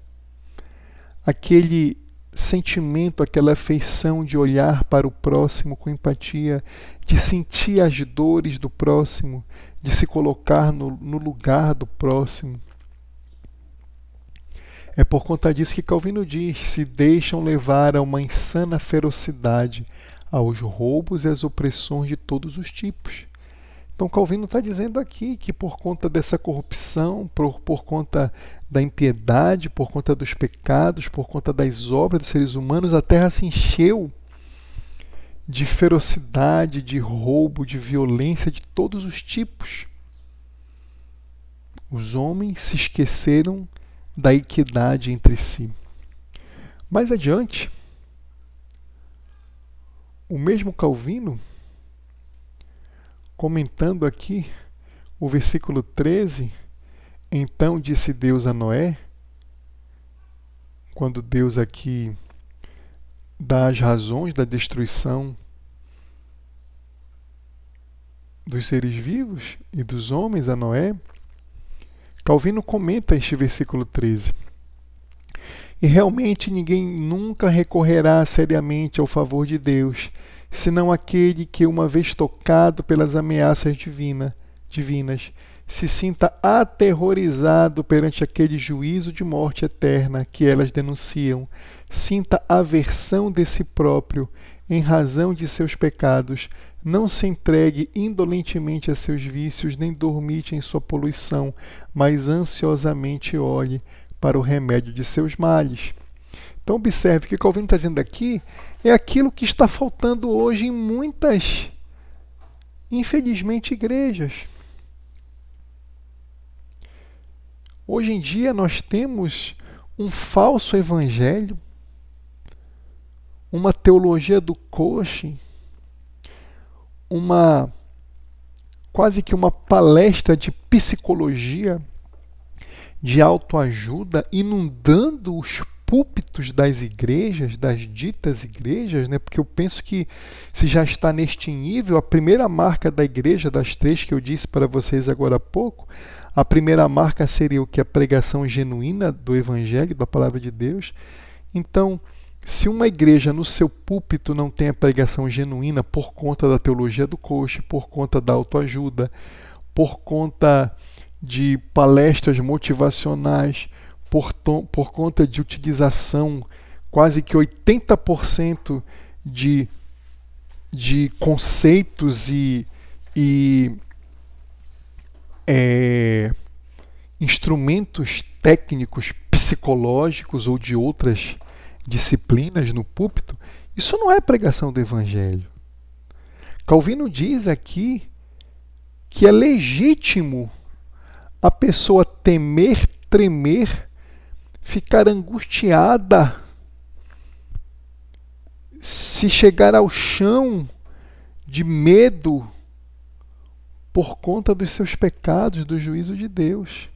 aquele sentimento, aquela afeição de olhar para o próximo com empatia, de sentir as dores do próximo, de se colocar no lugar do próximo. É por conta disso que Calvino diz: se deixam levar a uma insana ferocidade, aos roubos e às opressões de todos os tipos. Então Calvino está dizendo aqui que por conta dessa corrupção, por conta da impiedade, por conta dos pecados, por conta das obras dos seres humanos, a terra se encheu de ferocidade, de roubo, de violência de todos os tipos. Os homens se esqueceram da equidade entre si. Mais adiante, o mesmo Calvino, comentando aqui o versículo 13, então disse Deus a Noé, quando Deus aqui dá as razões da destruição dos seres vivos e dos homens a Noé, Calvino comenta este versículo 13. E realmente ninguém nunca recorrerá seriamente ao favor de Deus, senão aquele que, uma vez tocado pelas ameaças divinas, se sinta aterrorizado perante aquele juízo de morte eterna que elas denunciam, sinta aversão de si próprio em razão de seus pecados, não se entregue indolentemente a seus vícios, nem dormite em sua poluição, mas ansiosamente olhe para o remédio de seus males. Então observe que o que Calvino está dizendo aqui é aquilo que está faltando hoje em muitas, infelizmente, igrejas. Hoje em dia nós temos um falso evangelho, uma teologia do coaching, quase que uma palestra de psicologia, de autoajuda, inundando os púlpitos das igrejas, das ditas igrejas, né? Porque eu penso que se já está neste nível, a primeira marca da igreja, das 3 que eu disse para vocês agora há pouco, a primeira marca seria o que? A pregação genuína do Evangelho, da Palavra de Deus. Então, se uma igreja no seu púlpito não tem a pregação genuína por conta da teologia do coach, por conta da autoajuda, por conta de palestras motivacionais, por conta de utilização quase que 80% de conceitos e instrumentos técnicos psicológicos ou de outras disciplinas no púlpito, isso não é pregação do Evangelho. Calvino diz aqui que é legítimo a pessoa temer, tremer, ficar angustiada, se chegar ao chão de medo por conta dos seus pecados, do juízo de Deus.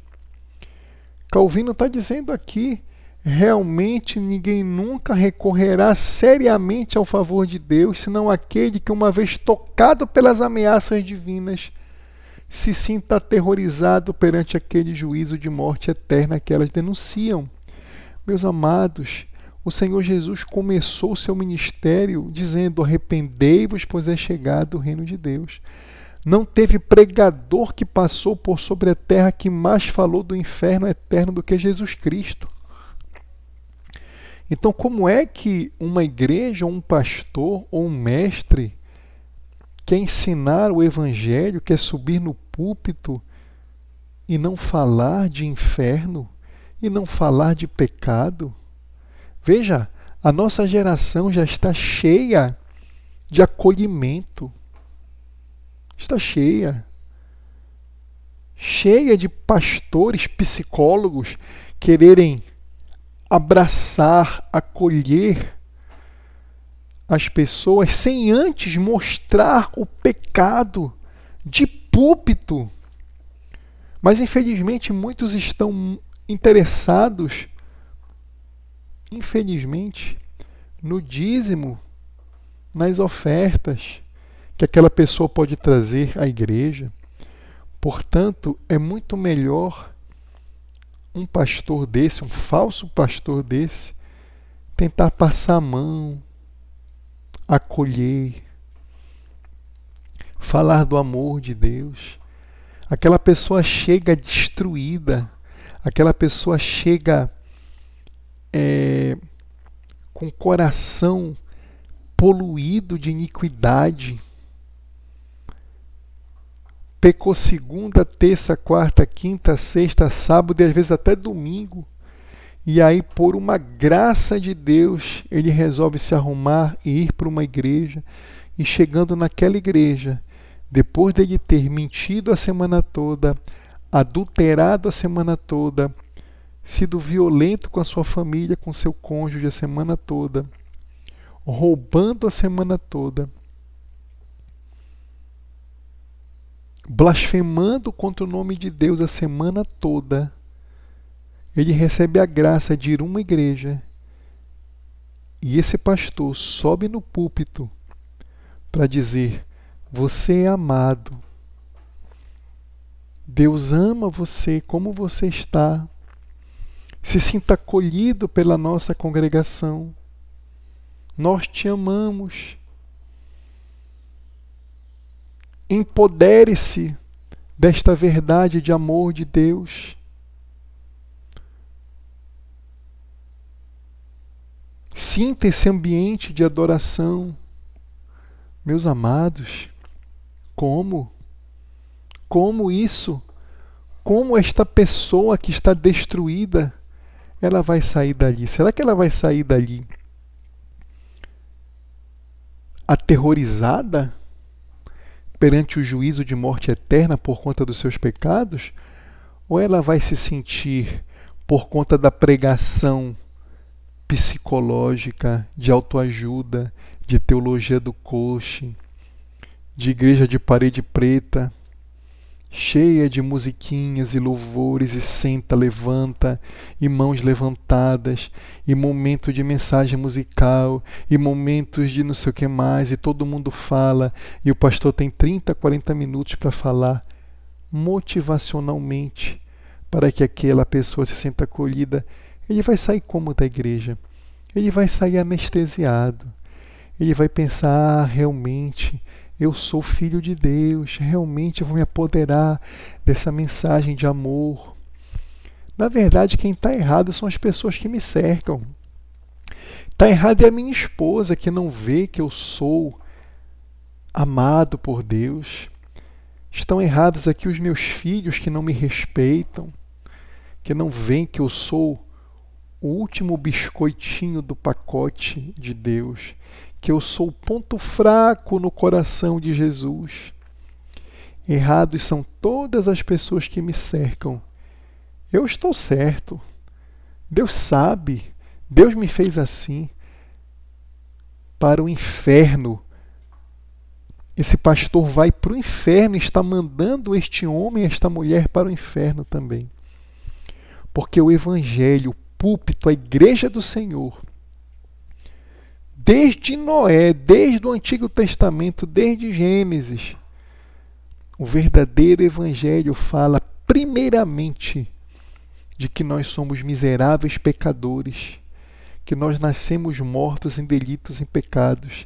Calvino está dizendo aqui, realmente ninguém nunca recorrerá seriamente ao favor de Deus, senão aquele que, uma vez tocado pelas ameaças divinas, se sinta aterrorizado perante aquele juízo de morte eterna que elas denunciam. Meus amados, o Senhor Jesus começou o seu ministério dizendo: arrependei-vos, pois é chegado o reino de Deus. Não teve pregador que passou por sobre a terra que mais falou do inferno eterno do que Jesus Cristo. Então, como é que uma igreja, um pastor ou um mestre quer ensinar o Evangelho, quer subir no púlpito e não falar de inferno, e não falar de pecado? Veja, a nossa geração já está cheia de acolhimento. Está cheia de pastores, psicólogos quererem abraçar, acolher as pessoas sem antes mostrar o pecado de púlpito. Mas infelizmente muitos estão interessados, infelizmente, no dízimo, nas ofertas que aquela pessoa pode trazer à igreja. Portanto, é muito melhor um pastor desse, um falso pastor desse, tentar passar a mão, acolher, falar do amor de Deus. Aquela pessoa chega destruída, aquela pessoa chega com o coração poluído de iniquidade. Pecou segunda, terça, quarta, quinta, sexta, sábado e às vezes até domingo. E aí, por uma graça de Deus, ele resolve se arrumar e ir para uma igreja. E chegando naquela igreja, depois dele ter mentido a semana toda, adulterado a semana toda, sido violento com a sua família, com seu cônjuge a semana toda, roubando a semana toda, blasfemando contra o nome de Deus a semana toda, ele recebe a graça de ir a uma igreja e esse pastor sobe no púlpito para dizer: você é amado, Deus ama você como você está, se sinta acolhido pela nossa congregação, nós te amamos. Empodere-se desta verdade de amor de Deus. Sinta esse ambiente de adoração. Meus amados, como isso? Como esta pessoa que está destruída, ela vai sair dali? Será que ela vai sair dali aterrorizada perante o juízo de morte eterna por conta dos seus pecados? Ou ela vai se sentir, por conta da pregação psicológica, de autoajuda, de teologia do coaching, de igreja de parede preta, cheia de musiquinhas e louvores, e senta, levanta, e mãos levantadas, e momento de mensagem musical, e momentos de não sei o que mais, e todo mundo fala, e o pastor tem 30, 40 minutos para falar motivacionalmente, para que aquela pessoa se sinta acolhida. Ele vai sair como da igreja? Ele vai sair anestesiado. Ele vai pensar: realmente eu sou filho de Deus, realmente eu vou me apoderar dessa mensagem de amor. Na verdade, quem está errado são as pessoas que me cercam. Está errado é a minha esposa, que não vê que eu sou amado por Deus. Estão errados aqui os meus filhos, que não me respeitam, que não veem que eu sou o último biscoitinho do pacote de Deus, que eu sou o ponto fraco no coração de Jesus. Errados são todas as pessoas que me cercam. Eu estou certo. Deus sabe. Deus me fez assim. Para o inferno. Esse pastor vai para o inferno e está mandando este homem, esta mulher para o inferno também. Porque o Evangelho, o púlpito, a igreja do Senhor, desde Noé, desde o Antigo Testamento, desde Gênesis, o verdadeiro Evangelho fala primeiramente de que nós somos miseráveis pecadores, que nós nascemos mortos em delitos e pecados,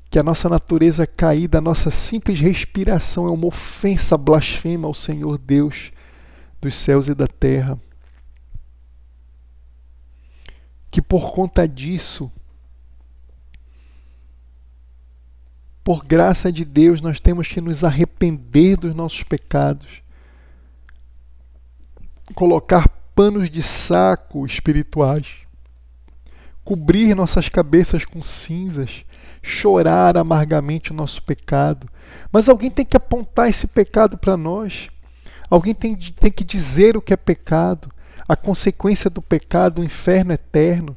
que a nossa natureza caída, a nossa simples respiração é uma ofensa blasfema ao Senhor Deus dos céus e da terra. Que por conta disso, por graça de Deus, nós temos que nos arrepender dos nossos pecados, colocar panos de saco espirituais, cobrir nossas cabeças com cinzas, chorar amargamente o nosso pecado. Mas alguém tem que apontar esse pecado para nós. Alguém tem que dizer o que é pecado. A consequência do pecado, o inferno eterno.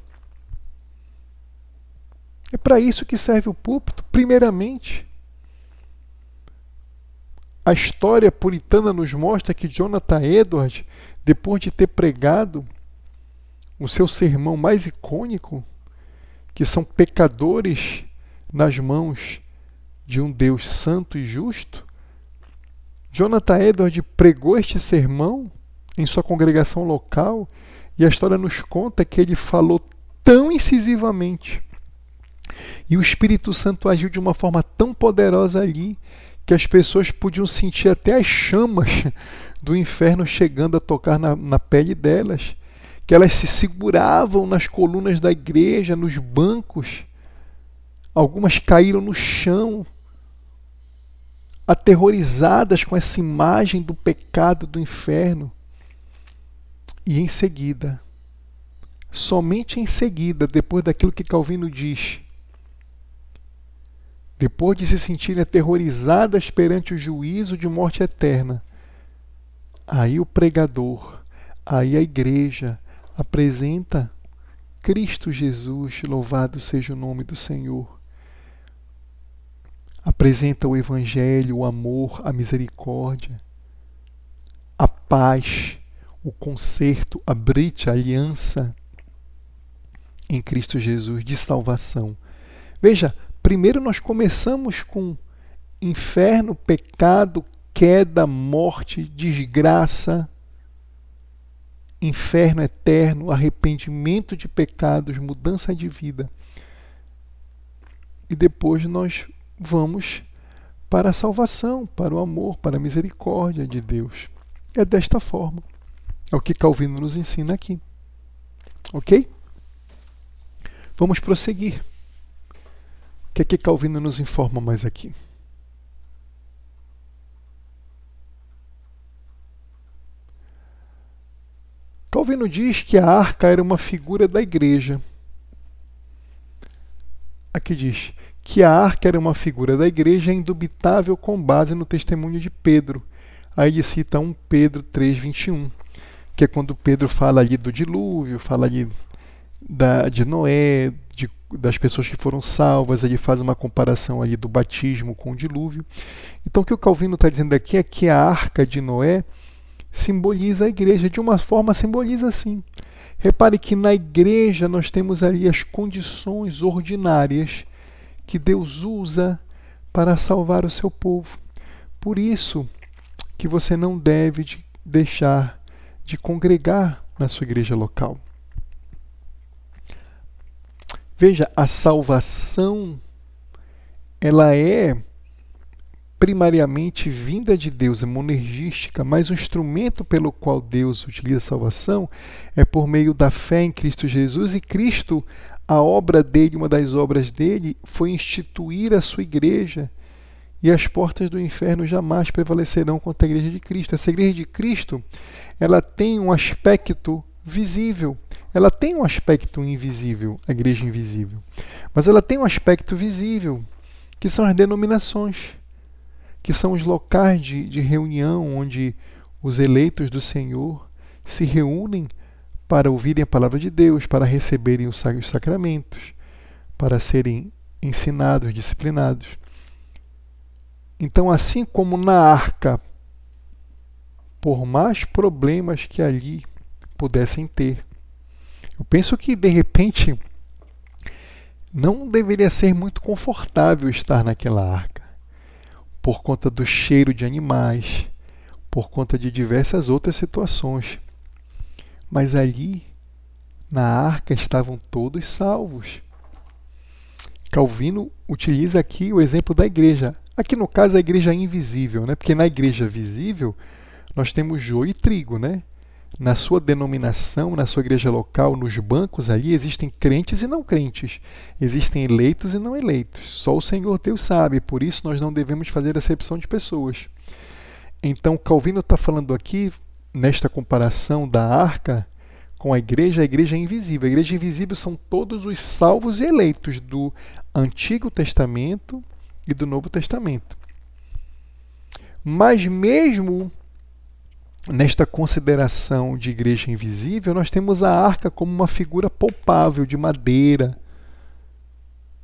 É para isso que serve o púlpito, primeiramente. A história puritana nos mostra que Jonathan Edwards, depois de ter pregado o seu sermão mais icônico, que são pecadores nas mãos de um Deus santo e justo, Jonathan Edwards pregou este sermão em sua congregação local, e a história nos conta que ele falou tão incisivamente, e o Espírito Santo agiu de uma forma tão poderosa ali, que as pessoas podiam sentir até as chamas do inferno chegando a tocar na pele delas, que elas se seguravam nas colunas da igreja, nos bancos, algumas caíram no chão, aterrorizadas com essa imagem do pecado do inferno. E em seguida, somente em seguida, depois daquilo que Calvino diz, depois de se sentirem aterrorizadas perante o juízo de morte eterna, aí o pregador, aí a igreja apresenta Cristo Jesus, louvado seja o nome do Senhor. apresenta o Evangelho, o amor, a misericórdia, a paz, o conserto, a brecha, a aliança em Cristo Jesus de salvação. Veja, primeiro nós começamos com inferno, pecado, queda, morte, desgraça, inferno eterno, arrependimento de pecados, mudança de vida. E depois nós vamos para a salvação, para o amor, para a misericórdia de Deus. É desta forma. É o que Calvino nos ensina aqui. Ok? Vamos prosseguir. O que é que Calvino nos informa mais aqui? Calvino diz que a arca era uma figura da igreja. Aqui diz que a arca era uma figura da igreja é indubitável com base no testemunho de Pedro. Aí ele cita 1 Pedro 3,21, que é quando Pedro fala ali do dilúvio, fala ali de Noé, das pessoas que foram salvas, ele faz uma comparação ali do batismo com o dilúvio. Então o que o Calvino está dizendo aqui é que a arca de Noé simboliza a igreja, de uma forma simboliza sim. Repare que na igreja nós temos ali as condições ordinárias que Deus usa para salvar o seu povo. Por isso que você não deve deixar de congregar na sua igreja local. Veja, a salvação, ela é primariamente vinda de Deus, é monergística, mas o instrumento pelo qual Deus utiliza a salvação é por meio da fé em Cristo Jesus, e Cristo, a obra dele, uma das obras dele, foi instituir a sua igreja, e as portas do inferno jamais prevalecerão contra a igreja de Cristo. Essa igreja de Cristo, ela tem um aspecto visível, ela tem um aspecto invisível, a igreja invisível, mas ela tem um aspecto visível, que são as denominações, que são os locais de reunião onde os eleitos do Senhor se reúnem para ouvirem a palavra de Deus, para receberem os sacramentos, para serem ensinados, disciplinados. Então, assim como na arca, por mais problemas que ali pudessem ter, eu penso que, de repente, não deveria ser muito confortável estar naquela arca, por conta do cheiro de animais, por conta de diversas outras situações. Mas ali, na arca, estavam todos salvos. Calvino utiliza aqui o exemplo da igreja. Aqui, no caso, a igreja invisível, né? Porque na igreja visível, nós temos joio e trigo, né? Na sua denominação, na sua igreja local, nos bancos ali, existem crentes e não crentes. Existem eleitos e não eleitos. Só o Senhor Deus sabe, por isso nós não devemos fazer acepção de pessoas. Então, Calvino está falando aqui, nesta comparação da arca com a igreja invisível. A igreja invisível são todos os salvos e eleitos do Antigo Testamento e do Novo Testamento. Mas mesmo nesta consideração de igreja invisível, nós temos a arca como uma figura palpável de madeira,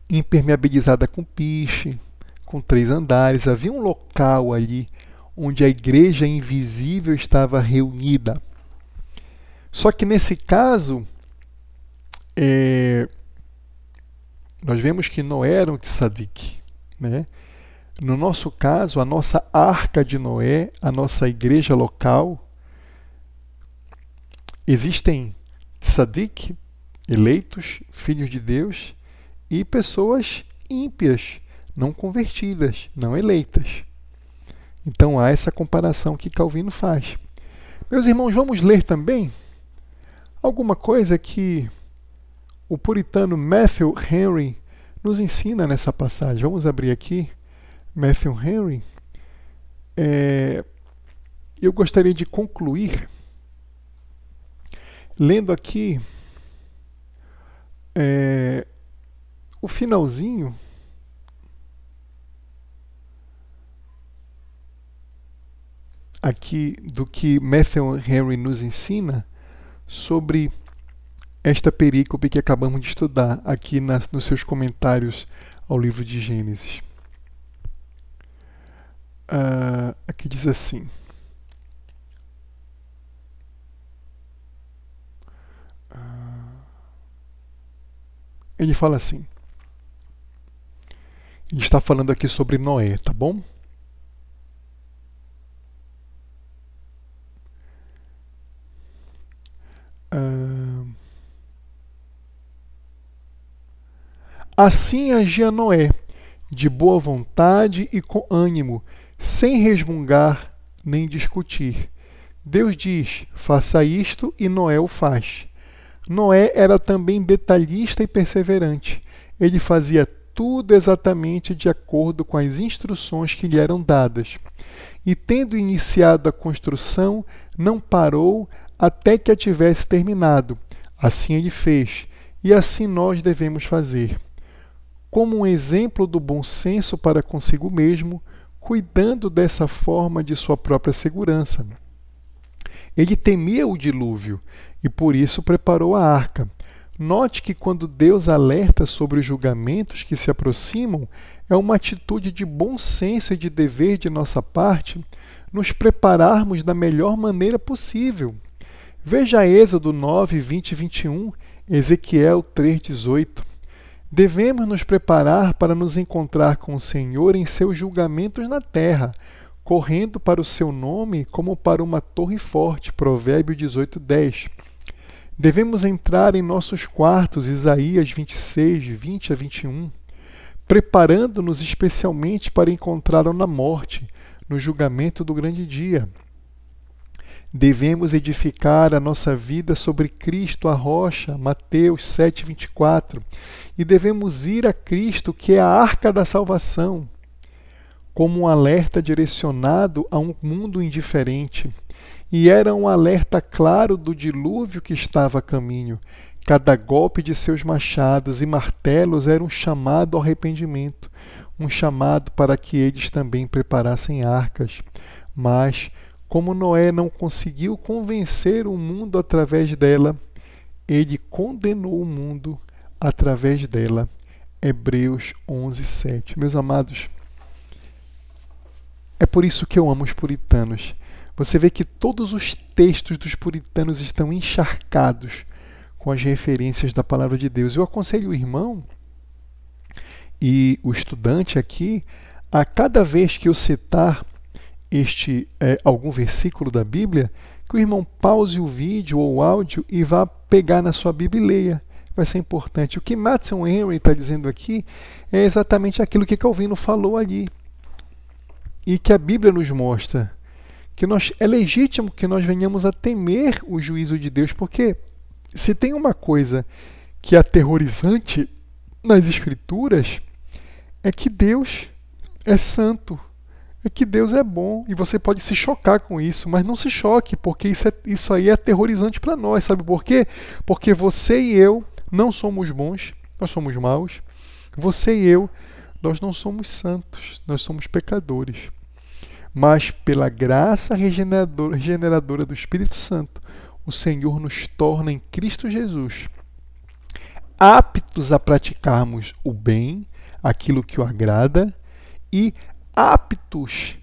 impermeabilizada com piche, com 3 andares. Havia um local ali onde a igreja invisível estava reunida. Só que nesse caso, nós vemos que Noé era um tzadik, né? No nosso caso, a nossa arca de Noé, a nossa igreja local, existem tzadik, eleitos, filhos de Deus, e pessoas ímpias, não convertidas, não eleitas. Então há essa comparação que Calvino faz. Meus irmãos, vamos ler também alguma coisa que o puritano Matthew Henry nos ensina nessa passagem. Vamos abrir aqui Matthew Henry. Eu gostaria de concluir lendo aqui o finalzinho aqui do que Matthew Henry nos ensina sobre esta perícope que acabamos de estudar aqui nos seus comentários ao livro de Gênesis. Aqui diz assim. Ele fala assim. Ele está falando aqui sobre Noé, tá bom? Assim agia Noé, de boa vontade e com ânimo, sem resmungar nem discutir. Deus diz: faça isto, e Noé o faz. Noé era também detalhista e perseverante. Ele fazia tudo exatamente de acordo com as instruções que lhe eram dadas. E tendo iniciado a construção, não parou até que a tivesse terminado. Assim ele fez, e assim nós devemos fazer. Como um exemplo do bom senso para consigo mesmo, cuidando dessa forma de sua própria segurança. Ele temia o dilúvio e por isso preparou a arca. Note que quando Deus alerta sobre os julgamentos que se aproximam, é uma atitude de bom senso e de dever de nossa parte nos prepararmos da melhor maneira possível. Veja Êxodo 9, 20 e 21, Ezequiel 3, 18. Devemos nos preparar para nos encontrar com o Senhor em seus julgamentos na terra, correndo para o seu nome como para uma torre forte. Provérbio 18, 10. Devemos entrar em nossos quartos, Isaías 26, 20 a 21, preparando-nos especialmente para encontrá-lo na morte, no julgamento do grande dia. Devemos edificar a nossa vida sobre Cristo, a rocha, Mateus 7, 24, e devemos ir a Cristo, que é a arca da salvação, como um alerta direcionado a um mundo indiferente. E era um alerta claro do dilúvio que estava a caminho. Cada golpe de seus machados e martelos era um chamado ao arrependimento, um chamado para que eles também preparassem arcas. Mas, como Noé não conseguiu convencer o mundo através dela, ele condenou o mundo através dela. Hebreus 11, 7. Meus amados, é por isso que eu amo os puritanos. Você vê que todos os textos dos puritanos estão encharcados com as referências da palavra de Deus. Eu aconselho o irmão e o estudante aqui, a cada vez que eu citar algum versículo da Bíblia, que o irmão pause o vídeo ou o áudio e vá pegar na sua Bíblia e leia. Vai ser importante. O que Matthew Henry está dizendo aqui é exatamente aquilo que Calvino falou ali. E que a Bíblia nos mostra. Que é legítimo que nós venhamos a temer o juízo de Deus, porque se tem uma coisa que é aterrorizante nas Escrituras, é que Deus é santo, é que Deus é bom, e você pode se chocar com isso, mas não se choque, porque isso aí é aterrorizante para nós, sabe por quê? Porque você e eu não somos bons, nós somos maus, você e eu, nós não somos santos, nós somos pecadores. Mas pela graça regeneradora do Espírito Santo, o Senhor nos torna em Cristo Jesus aptos a praticarmos o bem, aquilo que o agrada, e aptos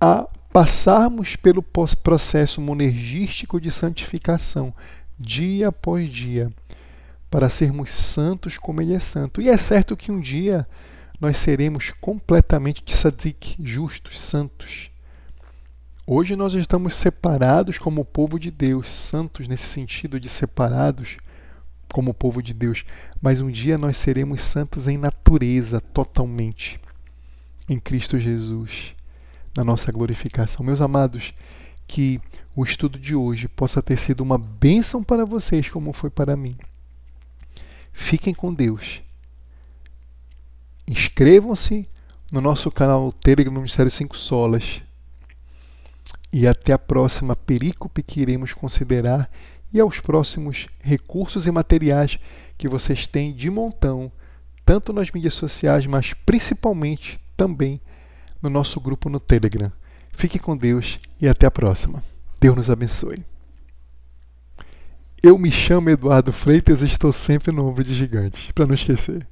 a passarmos pelo processo monergístico de santificação, dia após dia, para sermos santos como Ele é santo. E é certo que um dia nós seremos completamente tzadik, justos, santos. Hoje nós estamos separados como povo de Deus, santos nesse sentido de separados como povo de Deus, mas um dia nós seremos santos em natureza, totalmente, em Cristo Jesus, na nossa glorificação. Meus amados, que o estudo de hoje possa ter sido uma bênção para vocês, como foi para mim. Fiquem com Deus. Inscrevam-se no nosso canal no Telegram, no Ministério 5 Solas. E até a próxima perícope que iremos considerar e aos próximos recursos e materiais que vocês têm de montão, tanto nas mídias sociais, mas principalmente também no nosso grupo no Telegram. Fique com Deus e até a próxima. Deus nos abençoe. Eu me chamo Eduardo Freitas e estou sempre no Ombro de Gigantes, para não esquecer.